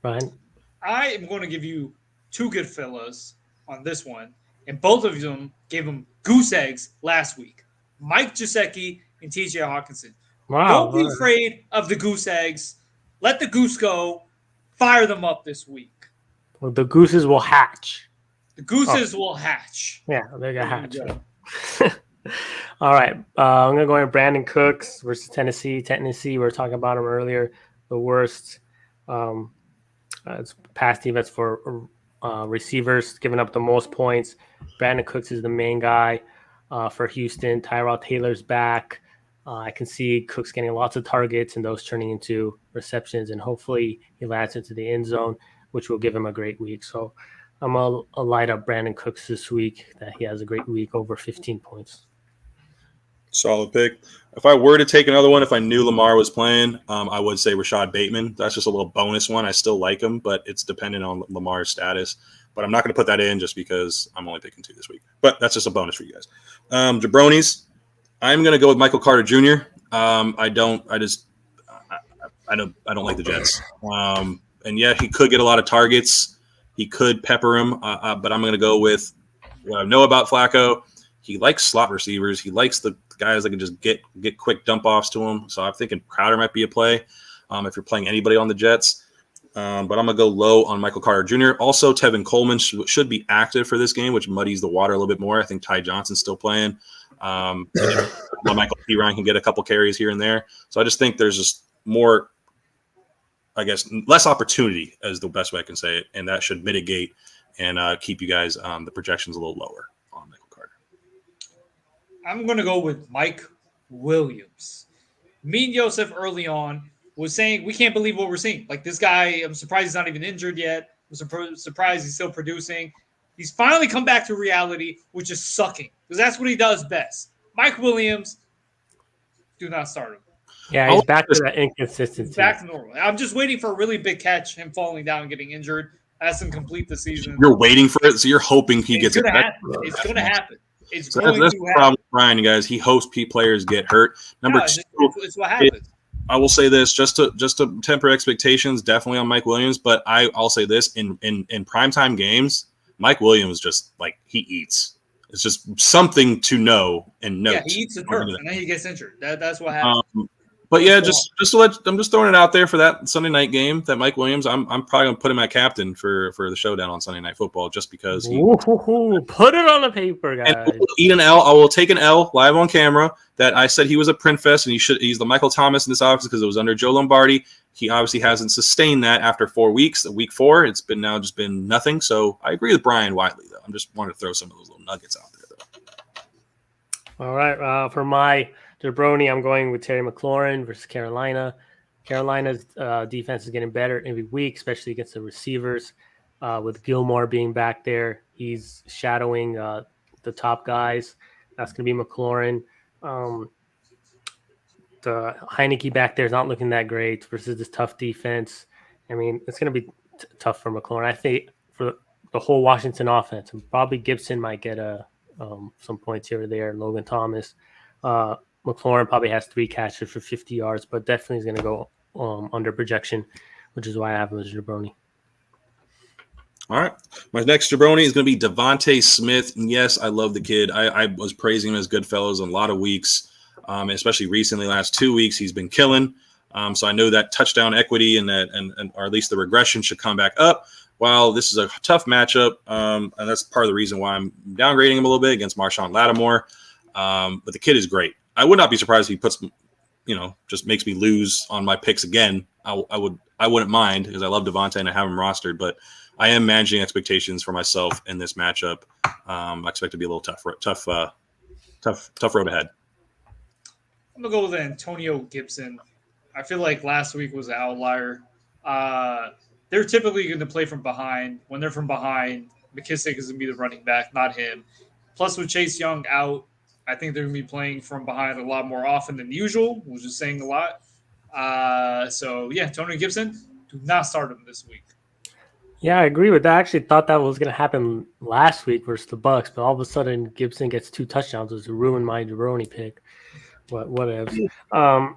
Ryan? I am going to give you two good fellas on this one, and both of them gave them goose eggs last week. Mike Gesicki and TJ Hawkinson. Wow. Don't be afraid of the goose eggs. Let the goose go. Fire them up this week. Well, the gooses will hatch. The gooses will hatch. Yeah, they're going to hatch. All right. I'm going to go with Brandon Cooks versus Tennessee. Tennessee, we were talking about him earlier. The worst it's pass defense for receivers, giving up the most points. Brandon Cooks is the main guy for Houston. Tyrod Taylor's back. I can see Cooks getting lots of targets and those turning into receptions, and hopefully he lands into the end zone, which will give him a great week. So I'm going to light up Brandon Cooks this week, that he has a great week, over 15 points. Solid pick. If I were to take another one, if I knew Lamar was playing, I would say Rashad Bateman. That's just a little bonus one. I still like him, but it's dependent on Lamar's status. But I'm not going to put that in just because I'm only picking two this week. But that's just a bonus for you guys. Jabronis. I'm going to go with Michael Carter Jr. I don't like the Jets. And yeah, he could get a lot of targets. He could pepper him, but I'm going to go with what I know about Flacco. He likes slot receivers. He likes the guys that can just get quick dump offs to him. So I'm thinking Crowder might be a play if you're playing anybody on the Jets. But I'm going to go low on Michael Carter Jr. Also, Tevin Coleman should be active for this game, which muddies the water a little bit more. I think Ty Johnson's still playing. Michael P. Ryan can get a couple carries here and there. So I just think there's just more, I guess, less opportunity is the best way I can say it. And that should mitigate and keep you guys the projections a little lower on Michael Carter. I'm going to go with Mike Williams. Me and Joseph early on was saying, we can't believe what we're seeing. Like, this guy, I'm surprised he's not even injured yet. I'm surprised he's still producing. He's finally come back to reality, which is sucking because that's what he does best. Mike Williams, do not start him. Yeah, he's back to that inconsistency. He's back to normal. I'm just waiting for a really big catch, him falling down and getting injured. That's him complete the season. You're waiting for it, so you're hoping he gets it. It's going to happen. It's so going to that's happen. the problem with Brian, you guys. He hopes players get hurt. Number two, it's what happens. I will say this just to temper expectations, definitely on Mike Williams. But I'll say this in primetime games, Mike Williams just like he eats. It's just something to know and note. Yeah, he eats the turf and then he gets injured. That's what happens. But yeah, just to let I'm just throwing it out there for that Sunday night game. That Mike Williams, I'm probably gonna put him at captain for the showdown on Sunday Night Football, just because he put it on the paper, guys. And eat an L. I will take an L live on camera that I said he was a print fest and he's the Michael Thomas in this office because it was under Joe Lombardi. He obviously hasn't sustained that after 4 weeks. Week 4, it's been nothing. So I agree with Brian Wiley though. I'm just wanting to throw some of those little nuggets out there though. All right, for my Jabroni, I'm going with Terry McLaurin versus Carolina. Carolina's defense is getting better every week, especially against the receivers. With Gilmore being back there, he's shadowing the top guys. That's going to be McLaurin. The Heineke back there is not looking that great versus this tough defense. I mean, it's going to be tough for McLaurin. I think for the whole Washington offense, and probably Gibson might get some points here or there. Logan Thomas. McLaurin probably has 3 catches for 50 yards, but definitely is going to go under projection, which is why I have him as Jabroni. All right. My next Jabroni is going to be Devonte Smith. And yes, I love the kid. I was praising him as Goodfellas in a lot of weeks, especially recently, last 2 weeks. He's been killing. So I know that touchdown equity and or at least the regression should come back up. While this is a tough matchup, and that's part of the reason why I'm downgrading him a little bit against Marshawn Lattimore. But the kid is great. I would not be surprised if he puts, just makes me lose on my picks again. I wouldn't mind because I love Devontae and I have him rostered, but I am managing expectations for myself in this matchup. I expect to be a little tough road ahead. I'm gonna go with Antonio Gibson. I feel like last week was an outlier. They're typically going to play from behind. When they're from behind, McKissick is going to be the running back, not him. Plus, with Chase Young out, I think they're going to be playing from behind a lot more often than usual, which is saying a lot. Antonio Gibson, do not start him this week. Yeah, I agree with that. I actually thought that was going to happen last week versus the Bucks, but all of a sudden Gibson gets 2 touchdowns, which ruined my Jabroni pick. But whatever. I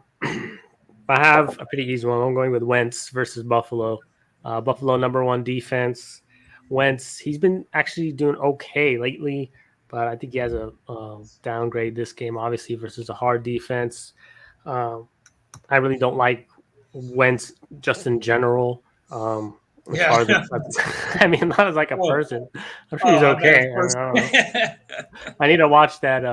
have a pretty easy one. I'm going with Wentz versus Buffalo. Buffalo #1 defense. Wentz, he's been actually doing okay lately, but I think he has a downgrade this game, obviously, versus a hard defense. I really don't like Wentz just in general. I mean, not as like a person. I'm sure he's okay. I need to watch that.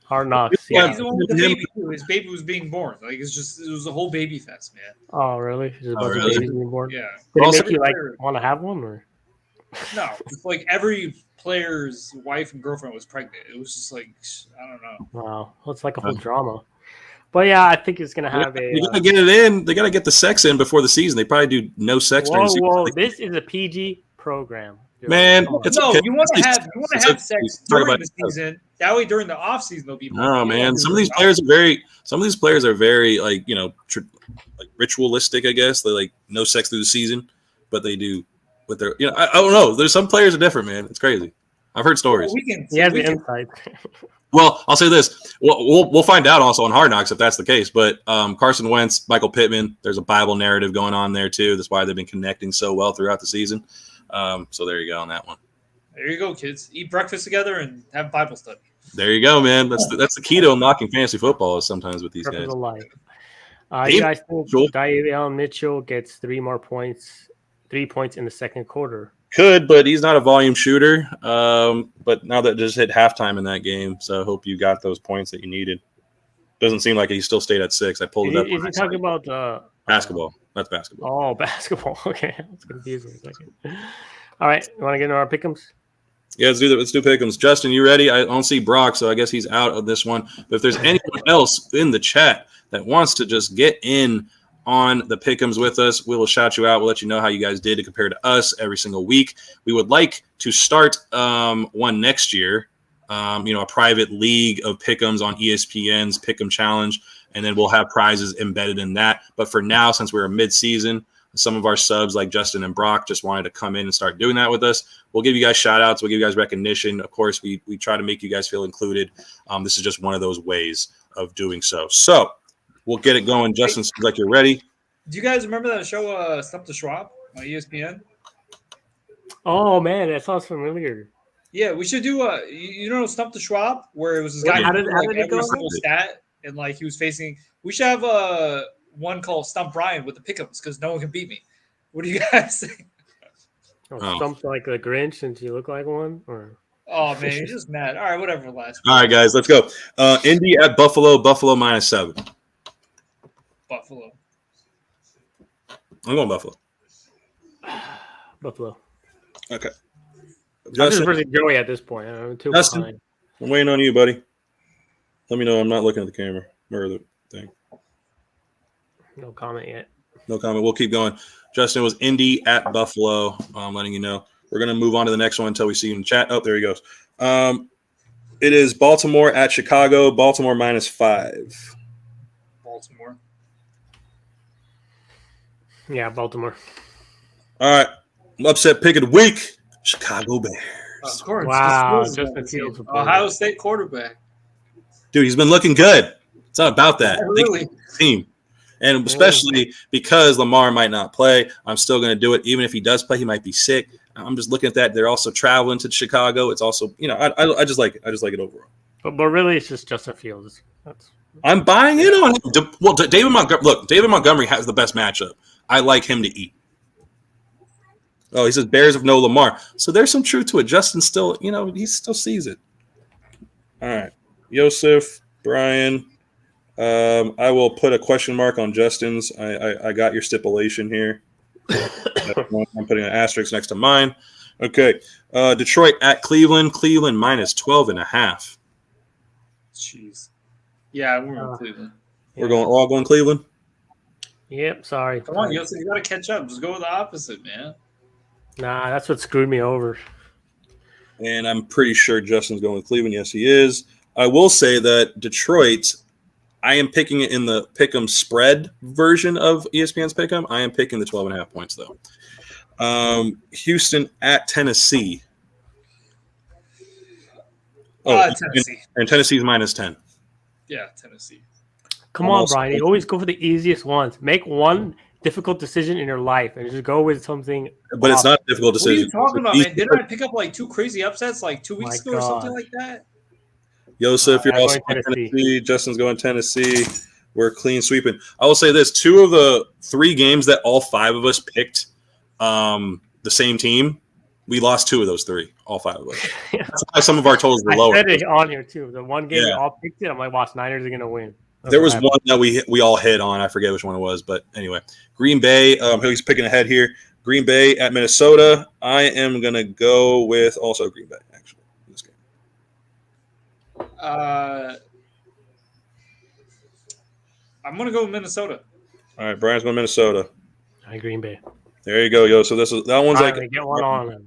Hard Knocks. Yeah, he's the one with the baby too. His baby was being born. Like it was a whole baby fest, man. Oh, really? Just a bunch of babies being born? Yeah. Did it make you want to have one, or? No, it's like every player's wife and girlfriend was pregnant. It was just like I don't know. Wow, well, it's like a whole drama. But yeah, I think it's gonna have You gotta get it in. They gotta get the sex in before the season. They probably do no sex during the season. Whoa! This is a PG program. Man, it's okay. You want to have sex during the season. That way, during the off season, they'll be. No, man. Some of these players are very like like ritualistic. I guess they like no sex through the season, but they do. But they're I don't know. There's some players are different, man. It's crazy. I've heard stories. He has the insight. Well, I'll say this. We'll find out also on Hard Knocks if that's the case. But Carson Wentz, Michael Pittman, there's a Bible narrative going on there too. That's why they've been connecting so well throughout the season. So there you go on that one. There you go, kids. Eat breakfast together and have Bible study. There you go, man. That's the key to unlocking fantasy football is sometimes with these guys. You guys think Davion Mitchell gets 3 points in the second quarter? Could, but he's not a volume shooter. But now that just hit halftime in that game, so I hope you got those points that you needed. Doesn't seem like he still stayed at 6. I pulled it up. Is he talking about basketball? That's basketball. Oh, basketball. Okay, I was confused for a second. All right, you want to get into our pick'ems? Yeah, let's do that. Let's do pick'ems. Justin, you ready? I don't see Brock, so I guess he's out of this one. But if there's anyone else in the chat that wants to just get in on the Pick'ems with us. We will shout you out. We'll let you know how you guys did compared to us every single week. We would like to start one next year, a private league of Pick'ems on ESPN's Pick'em Challenge, and then we'll have prizes embedded in that. But for now, since we're mid-season, some of our subs like Justin and Brock just wanted to come in and start doing that with us. We'll give you guys shout outs. We'll give you guys recognition. Of course, we try to make you guys feel included. This is just one of those ways of doing so. So we'll get it going. Justin, seems like you're ready. Do you guys remember that show, Stump the Schwab on ESPN? Oh, man, that sounds familiar. Yeah, we should do Stump the Schwab, where it was this guy How who did like it every go? single stat, and like he was facing. We should have one called Stump Brian with the Pick'ems because no one can beat me. What do you guys think? Stumped like the Grinch since you look like one? Or Oh man, you're just mad. All right, whatever. Last. All right, guys, let's go. Indy at Buffalo. Buffalo -7. Buffalo. I'm going Buffalo. Buffalo. Okay. I'm just Justin, versus Joey at this point. I'm too Justin. behind. I'm waiting on you, buddy. Let me know I'm not looking at the camera or the thing. No comment yet. No comment. We'll keep going. Justin was Indy at Buffalo. I'm letting you know. We're going to move on to the next one until we see you in the chat. Oh, there he goes. It is Baltimore at Chicago. Baltimore -5. Baltimore. Yeah, Baltimore. All right. Upset pick of the week. Chicago Bears. Of course. Wow, Just Justin Fields. Ohio State quarterback. Dude, he's been looking good. It's not about that. Really? Team. And especially because Lamar might not play, I'm still going to do it. Even if he does play, he might be sick. I'm just looking at that. They're also traveling to Chicago. It's also, I just like it. I just like it overall. But really, it's just Justin Fields. I'm buying in on him. Well, David Montgomery. Look, David Montgomery has the best matchup. I like him to eat. Oh, he says Bears of no Lamar. So there's some truth to it. Justin still, he still sees it. All right. Yosef, Brian. I will put a question mark on Justin's. I got your stipulation here. I'm putting an asterisk next to mine. Okay. Detroit at Cleveland. Cleveland -12.5. Jeez. Yeah, we're going Cleveland. We're all going Cleveland? Yep, sorry. Come on, Yosef, you got to catch up. Just go with the opposite, man. Nah, that's what screwed me over. And I'm pretty sure Justin's going with Cleveland. Yes, he is. I will say that Detroit, I am picking it in the Pick'em spread version of ESPN's Pick'em. I am picking the 12.5 points, though. Houston at Tennessee. Tennessee. And Tennessee's -10. Yeah, Tennessee. Come on, Brian. You always go for the easiest ones. Make one difficult decision in your life and just go with something. But it's not a difficult What are decision. you talking about, man? Didn't I pick up like 2 crazy upsets like 2 weeks ago or something like that? Yosef, you're I'm also going going Tennessee. Justin's going Tennessee. We're clean sweeping. I will say this: 2 of the 3 games that all 5 of us picked the same team, we lost 2 of those 3. All 5 of us. That's why some of our totals were lower. I said it on here too. The one game we all picked it. I'm like, watch, Niners are going to win. There was one that we all hit on. I forget which one it was, but anyway, Green Bay. Who's picking ahead here? Green Bay at Minnesota. I am going to go with also Green Bay. Actually, in this game. I'm going to go with Minnesota. All right, Brian's going Minnesota. I Green Bay. There you go, yo. So that one's Brian, like get one on.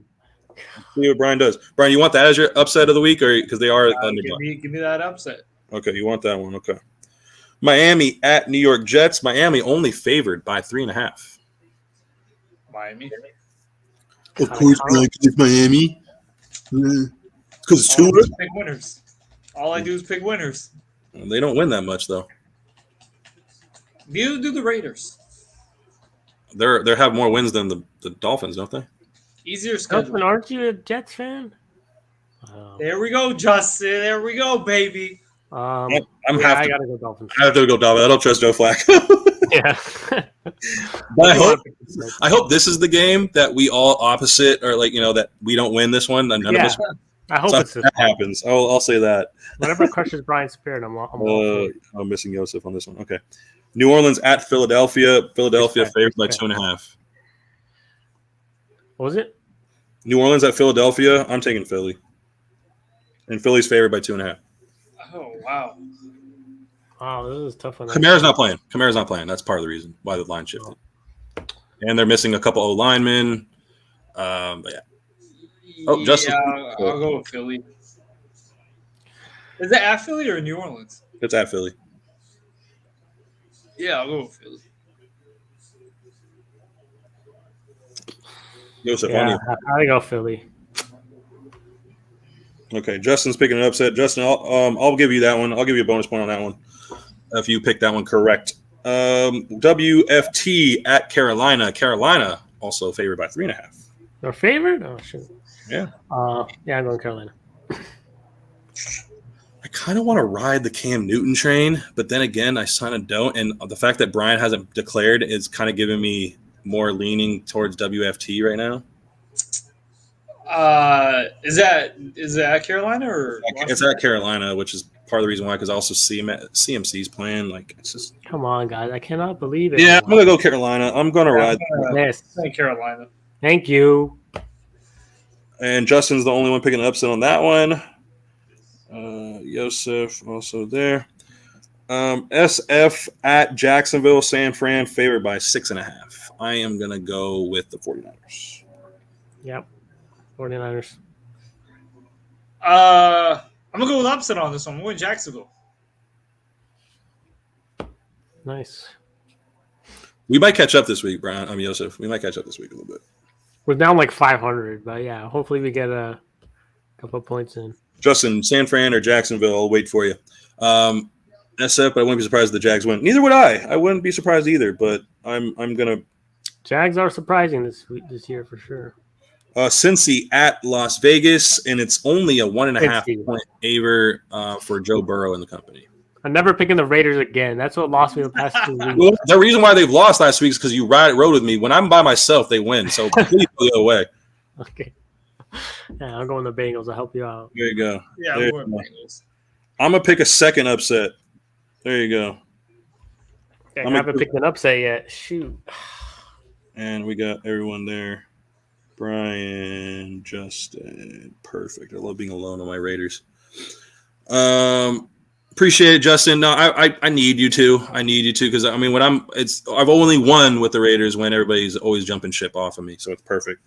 See what Brian does. Brian, you want that as your upset of the week, or because they are give me that upset. Okay, you want that one? Okay. Miami at New York Jets. Miami only favored by 3.5. Miami. Of course, it's Miami. Because it's 2. Pick winners. All I do is pick winners. They don't win that much though. Neither do the Raiders. They have more wins than the Dolphins, don't they? Easier schedule. Justin, aren't you a Jets fan? There we go, Justin. There we go, baby. I gotta go Dolphins. I have to go Dolphins. I don't trust Joe Flacco. Yeah. But I hope this is the game that we all opposite, or that we don't win this one. None of us. I hope it's that happens. I'll say that. Whatever crushes Brian's spirit, I'm missing Yosef on this one. Okay. New Orleans at Philadelphia. Philadelphia favored by 2.5. What was it? New Orleans at Philadelphia. I'm taking Philly. And Philly's favored by 2.5. Oh, wow. Wow, this is a tough one. Kamara's not playing. That's part of the reason why the line shifted. And they're missing a couple O linemen. But yeah. Oh, Justin. Yeah, I'll go with Philly. Is it at Philly or New Orleans? It's at Philly. Yeah, I'll go with Philly. Joseph, Yeah, I go Philly. Okay, Justin's picking an upset. Justin, I'll give you that one. I'll give you a bonus point on that one if you pick that one correct. WFT at Carolina. Carolina also favored by 3.5. Your favorite? Oh shit. Yeah. Yeah, I'm going Carolina. I kind of want to ride the Cam Newton train, but then again, I kind of don't. And the fact that Brian hasn't declared is kind of giving me more leaning towards WFT right now. Is that at Carolina or it's at Carolina, which is part of the reason why. Because I also see CMC's playing. Like, it's just come on, guys! I cannot believe it. Yeah, I'm gonna go Carolina. I'm gonna ride. Yes, Carolina. Thank you. And Justin's the only one picking an upset on that one. Yosef also there. SF at Jacksonville, San Fran favored by 6.5. I am gonna go with the 49ers. Yep. 49ers. I'm gonna go with upset on this one. I'm going Jacksonville. Nice. We might catch up this week, Brian. Yosef. We might catch up this week a little bit. We're down like 500, but yeah, hopefully we get a couple of points in. Justin, San Fran or Jacksonville? I'll wait for you. SF, but I wouldn't be surprised if the Jags win. Neither would I. I wouldn't be surprised either. But I'm gonna. Jags are surprising this year for sure. Cincy at Las Vegas, and it's only a 1.5 point favor for Joe Burrow and the company. I'm never picking the Raiders again. That's what lost me the past 2 weeks. Well, the reason why they've lost last week is because you rode with me. When I'm by myself, they win. So please go the other way. Okay. Yeah, I'm going the Bengals. I'll help you out. There you go. Yeah, I'm going Bengals. I'm gonna pick a second upset. There you go. Okay, I haven't picked an upset yet. Shoot. And we got everyone there. Brian, Justin, perfect. I love being alone on my Raiders. Appreciate it, Justin. No, I need you to. Because when I've only won with the Raiders when everybody's always jumping ship off of me, so it's perfect.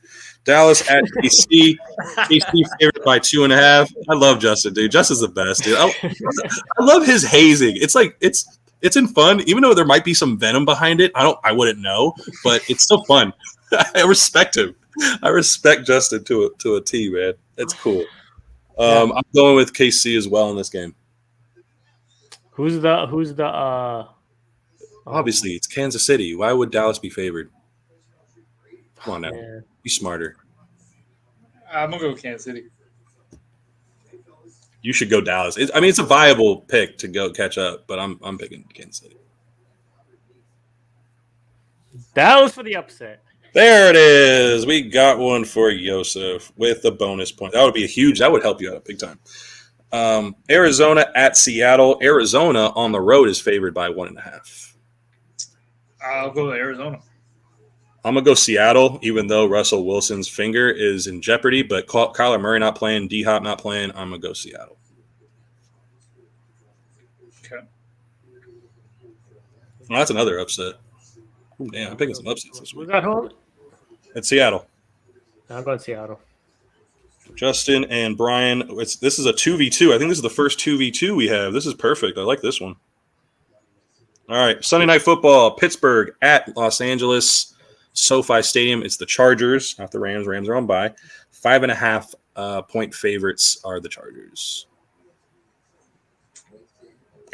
Dallas at KC. KC favored by 2.5. I love Justin, dude. Justin's the best, dude. I love his hazing. It's like it's in fun, even though there might be some venom behind it. I wouldn't know, but it's still fun. I respect him. I respect Justin to a T, man. That's cool. I'm going with KC as well in this game. Who's the Obviously, it's Kansas City. Why would Dallas be favored? Come on now. Yeah. Be smarter. I'm going to go with Kansas City. You should go Dallas. It's a viable pick to go catch up, but I'm picking Kansas City. Dallas for the upset. There it is. We got one for Yosef with the bonus point. That would help you out big time. Arizona at Seattle. Arizona on the road is favored by 1.5. I'll go with Arizona. I'm going to go Seattle, even though Russell Wilson's finger is in jeopardy, but Kyler Murray not playing, D-Hop not playing, I'm going to go Seattle. Okay. Well, that's another upset. Ooh, damn, I'm picking some upsets this week. Who's at home? It's Seattle. I'm going Seattle. Justin and Brian, this is a 2v2. I think this is the first 2v2 we have. This is perfect. I like this one. All right, Sunday Night Football, Pittsburgh at Los Angeles, SoFi Stadium. It's the Chargers, not the Rams. Rams are on bye. 5.5 point favorites are the Chargers.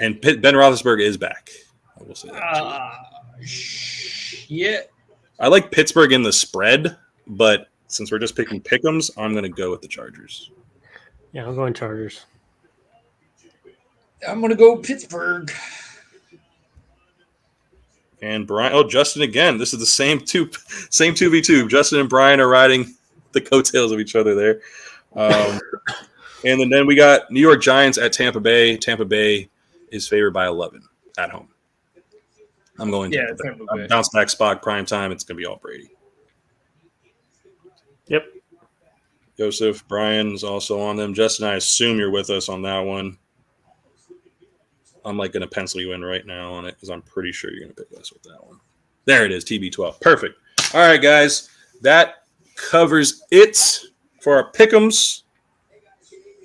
And Ben Roethlisberger is back. I will say that. Yeah. I like Pittsburgh in the spread, but since we're just picking pick'ems, I'm going to go with the Chargers. Yeah, I'm going Chargers. I'm going to go Pittsburgh. And Brian, Justin again. This is the same 2v2. Justin and Brian are riding the coattails of each other there. And then we got New York Giants at Tampa Bay. Tampa Bay is favored by 11 at home. I'm going Tampa Bay. Bounce back spot, prime time. It's going to be all Brady. Yep. Joseph, Brian's also on them. Justin, I assume you're with us on that one. I'm like going to pencil you in right now on it because I'm pretty sure you're going to pick us with that one. There it is, TB12. Perfect. All right, guys. That covers it for our pick'ems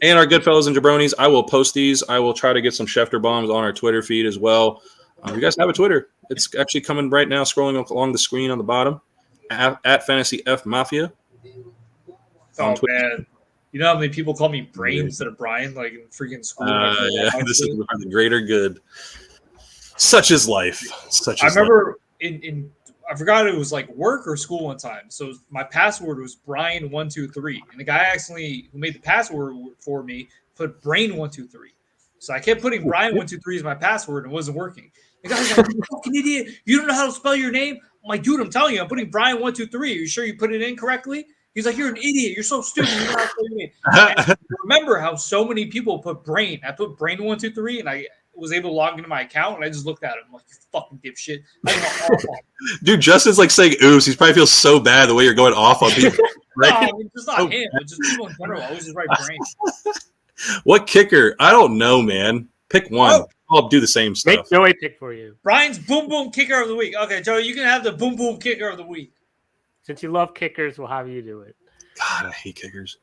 and our Goodfellas and Jabronis. I will post these. I will try to get some Schefter bombs on our Twitter feed as well. You guys have a Twitter. It's actually coming right now, scrolling along the screen on the bottom, at Fantasy F Mafia. Oh, man. You know how many people call me Brain instead of Brian, like in freaking school? Yeah, this is for the greater good. Such is life. I remember I forgot it was like work or school one time. So my password was Brian123, and the guy who made the password for me put Brain123. So I kept putting Brian123 as my password, and it wasn't working. The guy was like, "You fucking idiot! You don't know how to spell your name." I'm like, "Dude, I'm telling you, I'm putting Brian123. Are you sure you put it in correctly?" He's like, "You're an idiot. You're so stupid. You know how to spell your name." I remember how so many people put Brain. I put Brain123, and I was able to log into my account, and I just looked at him like, "You fucking dipshit." Dude, Justin's like saying oops. He probably feels so bad the way you're going off on people. Right? No, I mean, just not him, but just people in general. I always just write Brain. What kicker? I don't know, man. Pick one. I'll do the same stuff. Make Joey pick for you. Brian's boom boom kicker of the week. Okay, Joey, you can have the boom boom kicker of the week. Since you love kickers, we'll have you do it. God, I hate kickers.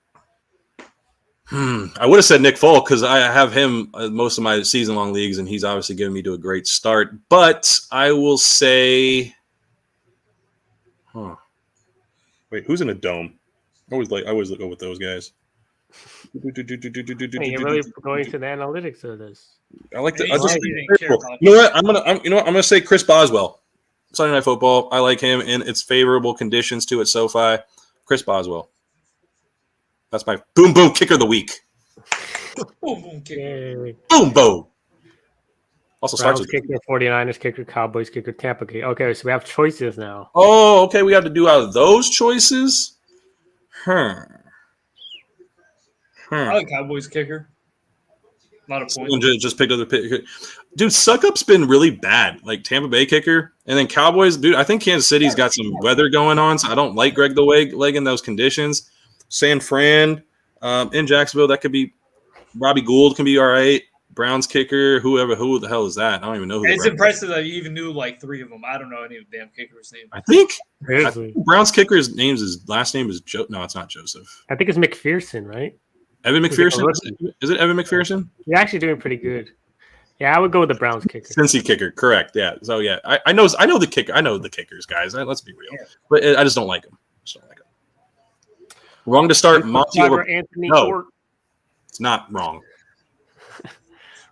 I would have said Nick Folk because I have him most of my season-long leagues, and he's obviously given me to a great start. But I will say, wait, who's in a dome? I always go with those guys. You're really going to the analytics of this. I like the. You know what? I'm gonna say Chris Boswell. Sunday Night Football. I like him, and it's favorable conditions to it. SoFi. Chris Boswell. That's my boom boom kicker of the week. Boom boom kicker. Boom boom. Also Browns starts with kicker, 49ers kicker, Cowboys kicker, Tampa kicker. Okay, so we have choices now. Oh, okay. We have to do out of those choices. I like Cowboys kicker. A lot of points. Just picked up the pick. Dude, Suckup's been really bad. Like Tampa Bay kicker. And then Cowboys, dude, I think Kansas City's got some weather going on, so I don't like Greg the leg in those conditions. San Fran in Jacksonville, that could be Robbie Gould can be all right. Browns kicker, who the hell is that? I don't even know who. It's impressive that you even knew like three of them. I don't know any of the damn kickers' names. I think Browns kicker's last name is Joe. No, it's not Joseph. I think it's McPherson, right? Evan McPherson? Is it Evan McPherson? You're actually doing pretty good. Yeah, I would go with the Browns kicker. Cincy kicker, correct. Yeah. So yeah, I know the kicker. I know the kickers, guys. Let's be real. Yeah. But I just don't like them. Wrong to start Monty over Anthony. No, it's not wrong.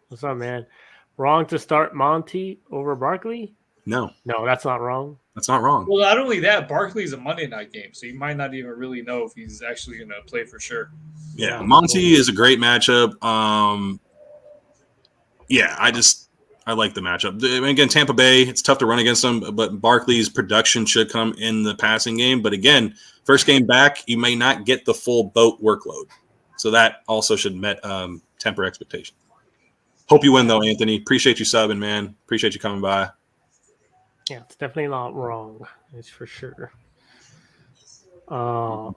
What's up, man? Wrong to start Monty over Barkley? No, that's not wrong. That's not wrong. Well, not only that, Barkley's a Monday night game, so you might not even really know if he's actually going to play for sure. Yeah, Monty is a great matchup. Yeah, I like the matchup. Again, Tampa Bay, it's tough to run against them, but Barkley's production should come in the passing game. But again, first game back, you may not get the full boat workload. So that also should temper expectations. Hope you win, though, Anthony. Appreciate you subbing, man. Appreciate you coming by. Yeah, it's definitely not wrong. It's for sure. I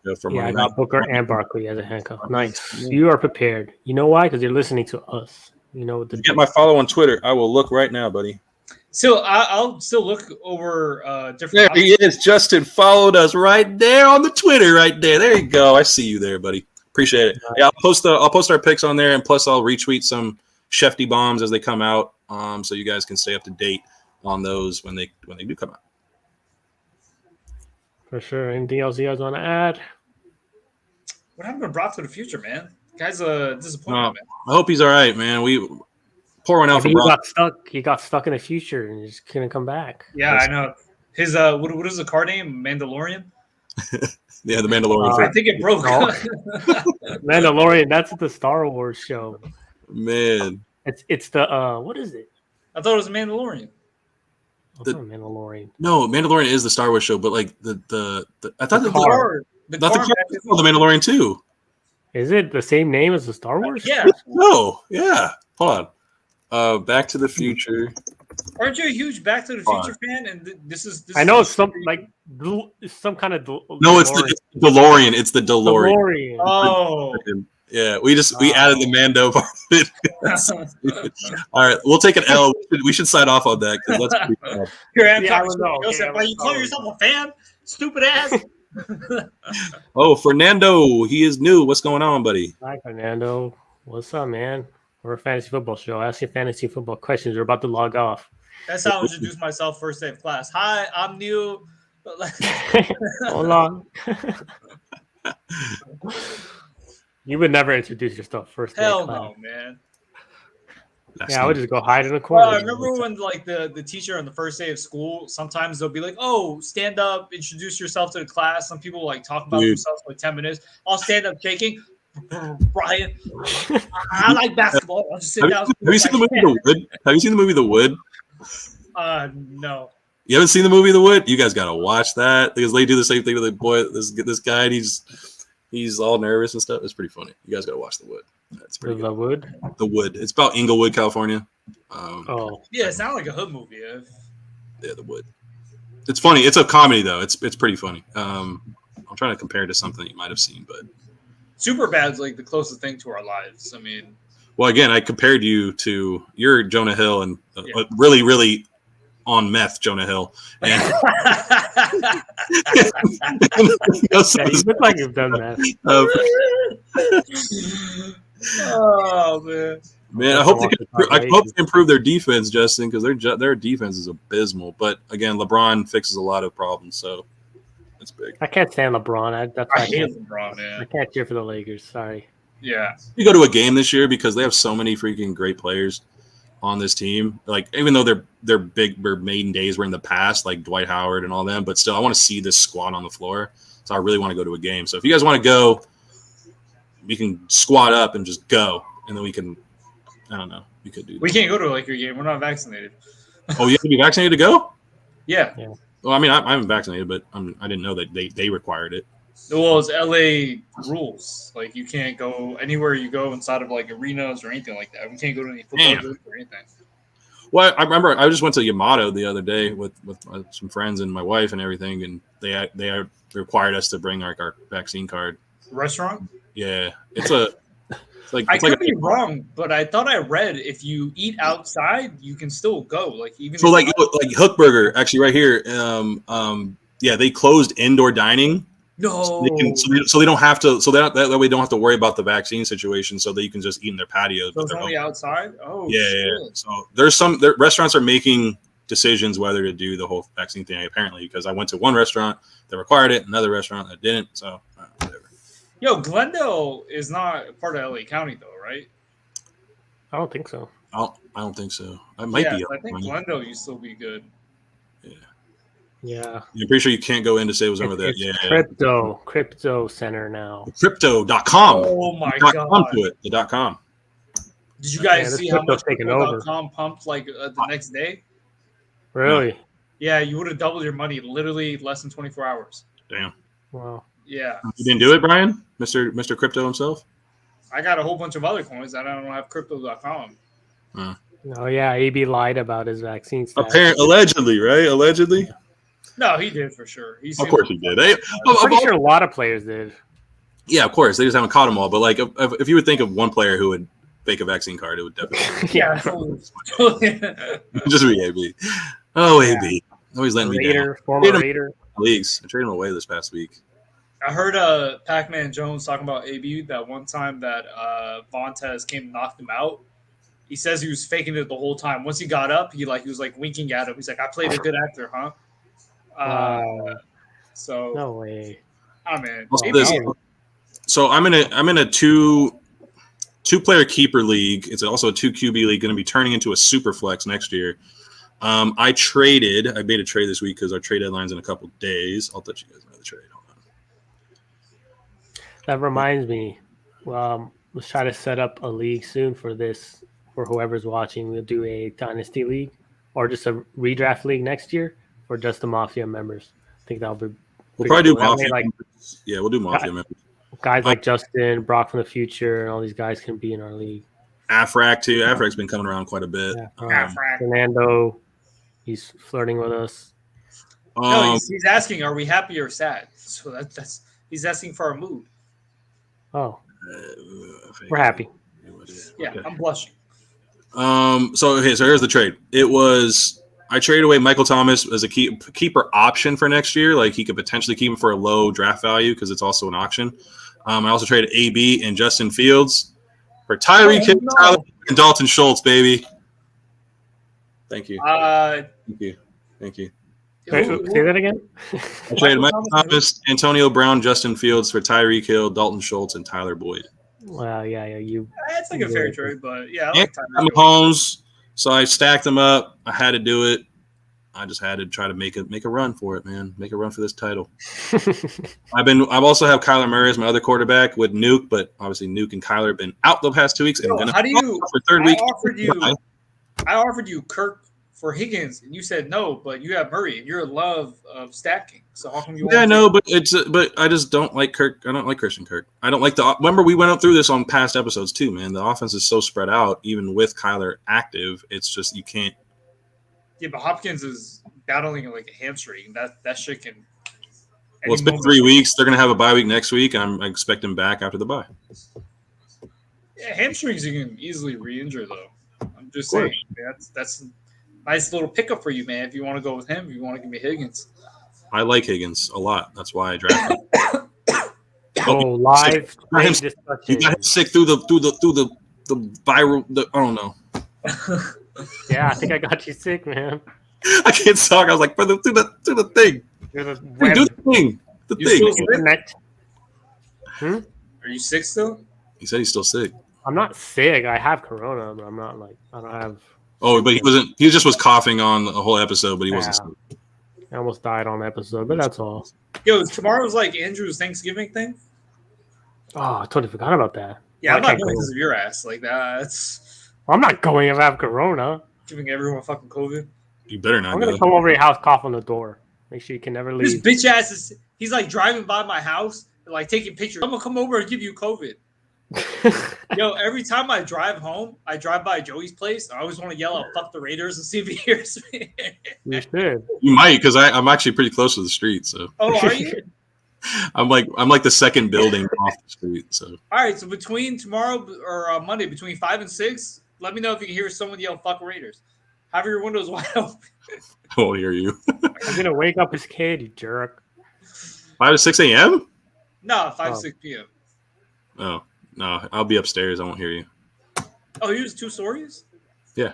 got Booker and Barkley as a handcuff. Nice. Yeah. You are prepared. You know why? Because you're listening to us. You know what to do. Get my follow on Twitter. I will look right now, buddy. So I'll still look over different. There he is. Justin followed us right there on the Twitter, right there. There you go. I see you there, buddy. Appreciate it. Yeah, I'll post our picks on there, and plus I'll retweet some Shefty bombs as they come out, so you guys can stay up to date on those when they do come out. For sure. Anything else you guys want to add? What happened to Brock to the future, man? Guy's a disappointment, man. I hope he's all right, man. We pour one out for Brock. He got stuck in the future and he's couldn't come back. Yeah, I know. His what is the car name? Mandalorian? Yeah, the Mandalorian. I think it broke. Mandalorian, that's the Star Wars show. Man. It's the what is it? I thought it was Mandalorian. Mandalorian. No, Mandalorian is the Star Wars show, but like I thought the Mandalorian too. Is it the same name as the Star Wars? Yeah. No. Yeah. Hold on. Back to the Future. Aren't you a huge Back to the Future fan? And this is. I know it's some kind of. No, it's the DeLorean. It's the DeLorean. Oh. Yeah, we added the Mando part of it. All right, we'll take an L. We should sign off on that because that's pretty bad. Why you call yourself a fan? Stupid ass. Oh, Fernando, he is new. What's going on, buddy? Hi, Fernando. What's up, man? We're a fantasy football show. Ask your fantasy football questions. We're about to log off. That's how I introduce myself first day of class. Hi, I'm new. Hold on. You would never introduce yourself first day of class. Hell no, man. Yeah, I would just go hide in the corner. I remember when like the teacher on the first day of school, sometimes they'll be like, "Oh, stand up, introduce yourself to the class." Some people like talk about themselves for like 10 minutes. I'll stand up shaking. Brian, I like basketball. I'll just sit down. Have you seen the movie The Wood? Have you seen the movie The Wood? No. You haven't seen the movie The Wood? You guys got to watch that because they do the same thing with the boy. This guy, and he's all nervous and stuff. It's pretty funny. You guys got to watch The Wood. That's pretty good. The Wood. The Wood. It's about Inglewood, California. Yeah, it sounds like a hood movie. Yeah, The Wood. It's funny. It's a comedy though. It's pretty funny. I'm trying to compare it to something you might have seen, but Superbad's like the closest thing to our lives. I mean, well, again, I compared you to your Jonah Hill and really, really on meth Jonah Hill. And you look like you've done that. Oh man. Man, I hope they improve their defense, Justin, because their defense is abysmal. But again, LeBron fixes a lot of problems, so it's big. I can't stand LeBron. I hate LeBron, man. I can't cheer for the Lakers. Sorry. Yeah. You go to a game this year because they have so many freaking great players on this team. Like even though their maiden days were in the past, like Dwight Howard and all them, but still, I want to see this squad on the floor. So I really want to go to a game. So if you guys want to go, we can squat up and just go, and then we can. I don't know. We could do that. We can't go to a Laker game. We're not vaccinated. Oh, you have to be vaccinated to go? Yeah. Well, I mean, I'm vaccinated, but I didn't know that they required it. Well, it's LA rules. Like, you can't go anywhere you go inside of, like, arenas or anything like that. We can't go to any football games or anything. Well, I remember I just went to Yamato the other day with some friends and my wife and everything, and they required us to bring our vaccine card. Restaurant? Yeah. I could be wrong, but I thought I read if you eat outside, you can still go. Like even so, like Hook Burger, actually, right here. They closed indoor dining. No, so they don't have to. So that way, don't have to worry about the vaccine situation. So that you can just eat in their patios. So it's only outside. Oh, yeah. So there's restaurants are making decisions whether to do the whole vaccine thing. Apparently, because I went to one restaurant that required it, another restaurant that didn't. So whatever. Yo, Glendale is not part of LA County, though, right? I don't think so. I don't think so. I might be. I think Glendale used to still be good. Yeah. I'm pretty sure you can't go in to say it was over there. Yeah. Crypto center now. Crypto.com. Oh my god. To it, the .com. Did you guys see how much Crypto.com pumped like the next day? Really? Yeah, you would have doubled your money literally less than 24 hours. Damn. Wow. Yeah. You didn't do it, Brian? Mr. Crypto himself? I got a whole bunch of other coins that I don't have Crypto.com. Oh, yeah. AB lied about his vaccine status. Allegedly, right? Allegedly? No, he did for sure. Of course he did. I'm pretty sure a lot of players did. Yeah, of course. They just haven't caught them all. But like, if you would think of one player who would fake a vaccine card, it would definitely just be AB. Oh, AB. Always letting me down. Former Raider. Leagues. I traded him away this past week. I heard Pac-Man Jones talking about AB that one time that Vontaze came and knocked him out. He says he was faking it the whole time. Once he got up, he was winking at him. He's like, "I played a good actor, huh?" So no way. Oh man. So I'm in a two-player keeper league. It's also a 2 QB league. Going to be turning into a super flex next year. I made a trade this week because our trade deadline's in a couple days. I'll let you guys know the trade. Hold on. That reminds me. Let's try to set up a league soon for whoever's watching. We'll do a dynasty league or just a redraft league next year for just the Mafia members. I think that'll be. We'll probably do Mafia. members. Yeah, we'll do Mafia members. Guys like Justin, Brock from the future, and all these guys can be in our league. Afrak too. Afrak's been coming around quite a bit. Fernando. He's flirting with us. No, he's asking, are we happy or sad? So that's he's asking for our mood. Oh, we're happy. Yeah, okay. I'm blushing. So here's the trade. I traded away Michael Thomas as a keeper option for next year. Like he could potentially keep him for a low draft value because it's also an auction. I also traded AB and Justin Fields for Tyreek Hill, Tyler, and Dalton Schultz, baby. Thank you. Thank you. Wait, say that again. I traded Michael Thomas, Antonio Brown, Justin Fields for Tyreek Hill, Dalton Schultz, and Tyler Boyd. Wow, yeah. That's like a fair trade, but yeah, I like Tyler Mahomes. So I stacked them up. I had to do it. I just had to try to make a run for it, man. Make a run for this title. I also have Kyler Murray as my other quarterback with Nuke, but obviously Nuke and Kyler have been out the past 2 weeks. And how do you? For third week, I offered you Kirk for Higgins, and you said no, but you have Murray, and you're in love of stacking. So how come you? Yeah, no, but I just don't like Kirk. I don't like Christian Kirk. I don't like Remember, we went up through this on past episodes too, man. The offense is so spread out, even with Kyler active. It's just you can't. Yeah, but Hopkins is battling like a hamstring. That shit can. Well, it's been 3 weeks. They're gonna have a bye week next week, and I expect him back after the bye. Yeah, hamstrings you can easily re-injure though. I'm just saying that's a nice little pickup for you, man. If you want to go with him, if you want to give me Higgins. I like Higgins a lot. That's why I drafted him. Live discussion. You got him sick through the viral. I don't know. Yeah, I think I got you sick, man. I can't talk. I was like, brother, do the thing. Do the thing. The thing. Are you sick still? He said he's still sick. I'm not sick. I have corona, but I'm not like I don't have. Oh, but he wasn't. He just was coughing on the whole episode, but he wasn't sick. I almost died on the episode, but that's all. Yo, tomorrow's like Andrew's Thanksgiving thing. Oh, I totally forgot about that. Yeah, I'm not going because of your ass. Like that's. I'm not going if I have corona. Giving everyone fucking COVID. You better not. I'm gonna come over your house, cough on the door. Make sure you can never leave. This bitch ass is. He's like driving by my house, and, like taking pictures. I'm gonna come over and give you COVID. Yo, every time I drive home, I drive by Joey's place. I always want to yell out "fuck the Raiders" and see if he hears me. You should. You might, because I'm actually pretty close to the street. So. Oh, are you? I'm like the second building off the street. So. All right. So between tomorrow or Monday, between 5 and 6, let me know if you can hear someone yell "fuck Raiders." Have your windows wide open. I won't hear you. I'm gonna wake up his kid, you jerk. 5 to 6 a.m. No, 5 to 6 p.m. Oh. No, I'll be upstairs. I won't hear you. Oh, he was 2 stories? Yeah.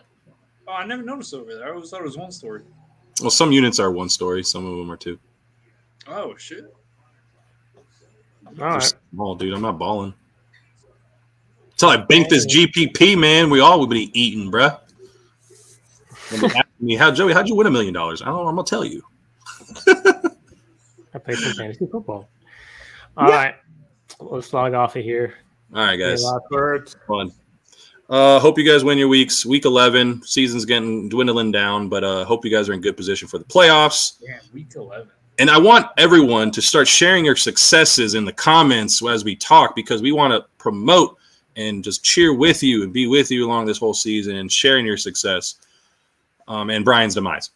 Oh, I never noticed over there. I always thought it was 1 story. Well, some units are 1 story. Some of them are 2. Oh, shit. All right. Small, dude. I'm not balling. Until I banked this GPP, man, we all would be eating, bruh. Joey, how'd you win $1 million? I don't know. I'm going to tell you. I played some fantasy football. All right. Let's log off of here. All right, guys. Fun. Hope you guys win your weeks. Week 11, season's getting dwindling down, but hope you guys are in good position for the playoffs. Yeah, week 11. And I want everyone to start sharing your successes in the comments as we talk, because we want to promote and just cheer with you and be with you along this whole season and sharing your success and Brian's demise.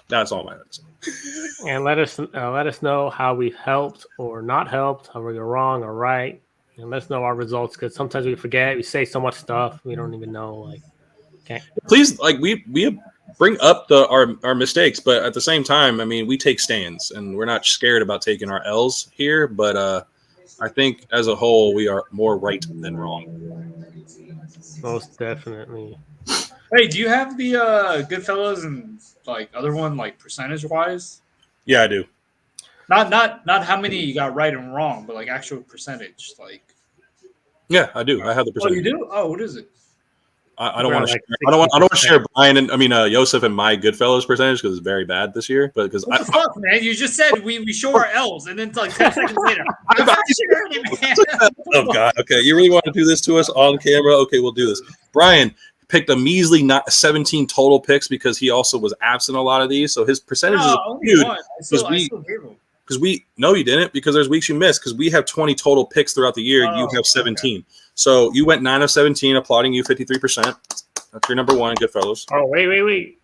That's all I have to say. And let us know how we've helped or not helped, how we're wrong or right, and let us know our results, because sometimes we forget. We say so much stuff we don't even know. Like, okay. Please, like we bring up our mistakes, but at the same time, I mean, we take stands, and we're not scared about taking our L's here. But I think as a whole, we are more right than wrong. Most definitely. Hey, do you have the Goodfellas and like other one like percentage wise? Yeah, I do. Not how many you got right and wrong, but like actual percentage. Like. Yeah, I do. I have the percentage. Oh, you do? Oh, what is it? I don't want to. I don't want to share Brian and Joseph and my Goodfellas percentage because it's very bad this year. But because what the fuck, man, you just said we show our L's and then like 10 seconds later, I'm not sharing it, man. Oh God. Okay, you really want to do this to us on camera? Okay, we'll do this. Brian picked a measly 17 total picks because he also was absent a lot of these, so his percentages are huge. Because no, you didn't, because there's weeks you missed, because we have 20 total picks throughout the year. You have 17. Okay. So you went 9 of 17, applauding you 53%. That's your number one, Goodfellas. Oh, wait.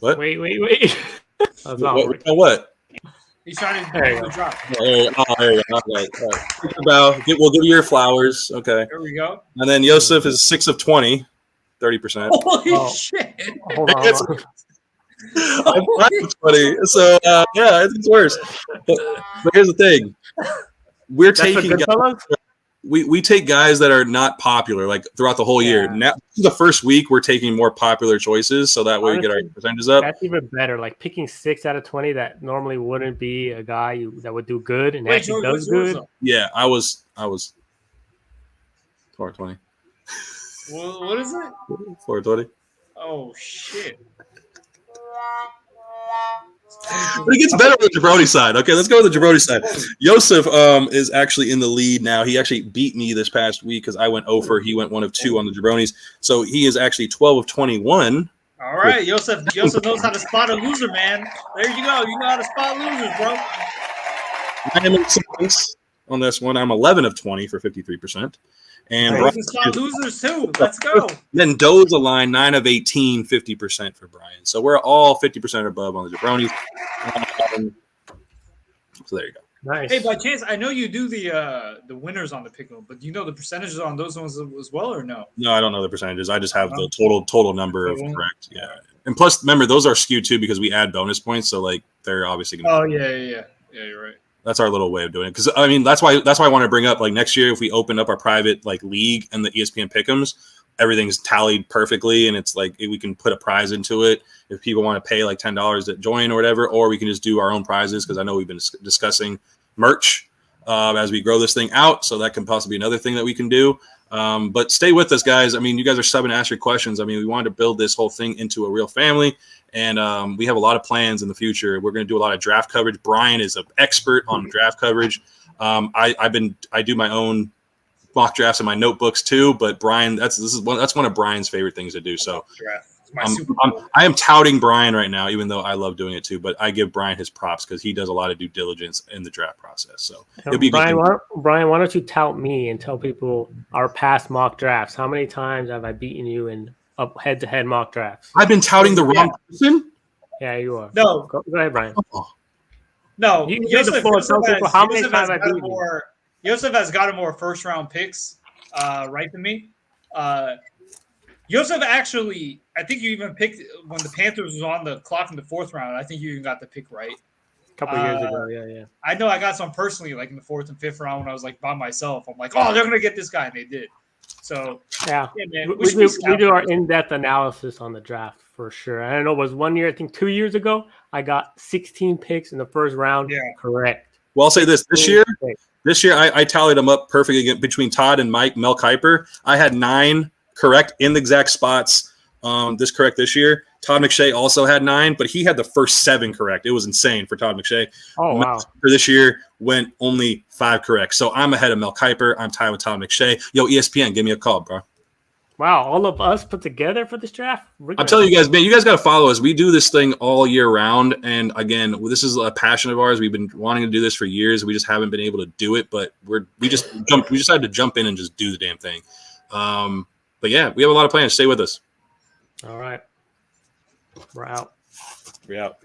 What? Wait. That's not working. What? He's trying to There you do the go. drop. There you go. All right. Think about, we'll give you your flowers. Okay. There we go. And then Yosef is 6 of 20, 30%. Holy Oh. shit! Hold on. I'm 5 of 20. So, yeah, it's worse. But here's the thing. We're That's for taking good fellas? we take guys that are not popular like throughout the whole year. Yeah. Now this is the first week we're taking more popular choices, so that way we get our Honestly, percentages up. That's even better. Like picking 6 out of 20 that normally wouldn't be a guy that would do good and Wait, actually George, does what's yours, good. though? Yeah, I was 420. What is it? 420. Oh shit! But it gets better on the Jabroni side. Okay, let's go with the Jabroni side. Yosef is actually in the lead now. He actually beat me this past week because I went 0 for. He went 1 of 2 on the Jabronis. So he is actually 12 of 21. All right, Yosef knows how to spot a loser, man. There you go. You know how to spot losers, bro. I am in seconds on this one. I'm 11 of 20 for 53%. And Bro, Brian, you can spot losers too. Let's go. then Doe's a line 9 of 18, 50% for Brian. So we're all 50% above on the Jabronis. So there you go. Nice. Hey, by chance, I know you do the winners on the pick 'em, but do you know the percentages on those ones as well, or no? No, I don't know the percentages. I just have the total number of Total? correct. Yeah. And plus, remember, those are skewed too because we add bonus points. So like they're obviously going to. Oh yeah. You're right. That's our little way of doing it. Because I mean, that's why I want to bring up like next year if we open up our private like league and the ESPN Pick'ems, everything's tallied perfectly, and it's like we can put a prize into it if people want to pay like $10 to join or whatever, or we can just do our own prizes because I know we've been discussing merch as we grow this thing out, so that can possibly be another thing that we can do. But stay with us, guys. I mean, you guys are subbing to ask your questions. I mean, we wanted to build this whole thing into a real family. And we have a lot of plans in the future. We're going to do a lot of draft coverage. Brian is an expert on draft coverage. I do my own mock drafts in my notebooks too. But Brian, that's one of Brian's favorite things to do. So I am touting Brian right now, even though I love doing it too. But I give Brian his props because he does a lot of due diligence in the draft process. So it'll be Brian, why don't you tout me and tell people our past mock drafts? How many times have I beaten you in head-to-head mock drafts? I've been touting the wrong person. Yeah, you are. No, go ahead, Brian. No, You can take the floor. Tell people how many times I beat you. Yosef has gotten more first-round picks, right than me. Yosef actually, I think you even picked when the Panthers was on the clock in the 4th round. I think you even got the pick right. A couple years ago, yeah. I know I got some personally, like in the 4th and 5th round when I was like by myself. I'm like, oh, they're gonna get this guy, and they did. So yeah man, we do our in-depth analysis on the draft for sure. I don't know, it was 1 year, I think 2 years ago, I got 16 picks in the first round. Yeah, correct. Well, I'll say this year I tallied them up perfectly between Todd and Mel Kiper. I had 9 correct in the exact spots. This year. Todd McShay also had 9, but he had the first 7 correct. It was insane for Todd McShay. Oh, wow. For this year, went only 5 correct. So I'm ahead of Mel Kiper. I'm tied with Todd McShay. Yo, ESPN, give me a call, bro. Wow, all of us put together for this draft? I'm telling you guys, man, you guys got to follow us. We do this thing all year round. And again, this is a passion of ours. We've been wanting to do this for years. We just haven't been able to do it, but we decided to jump in and just do the damn thing. But yeah, we have a lot of plans. Stay with us. All right. We're out. We're out.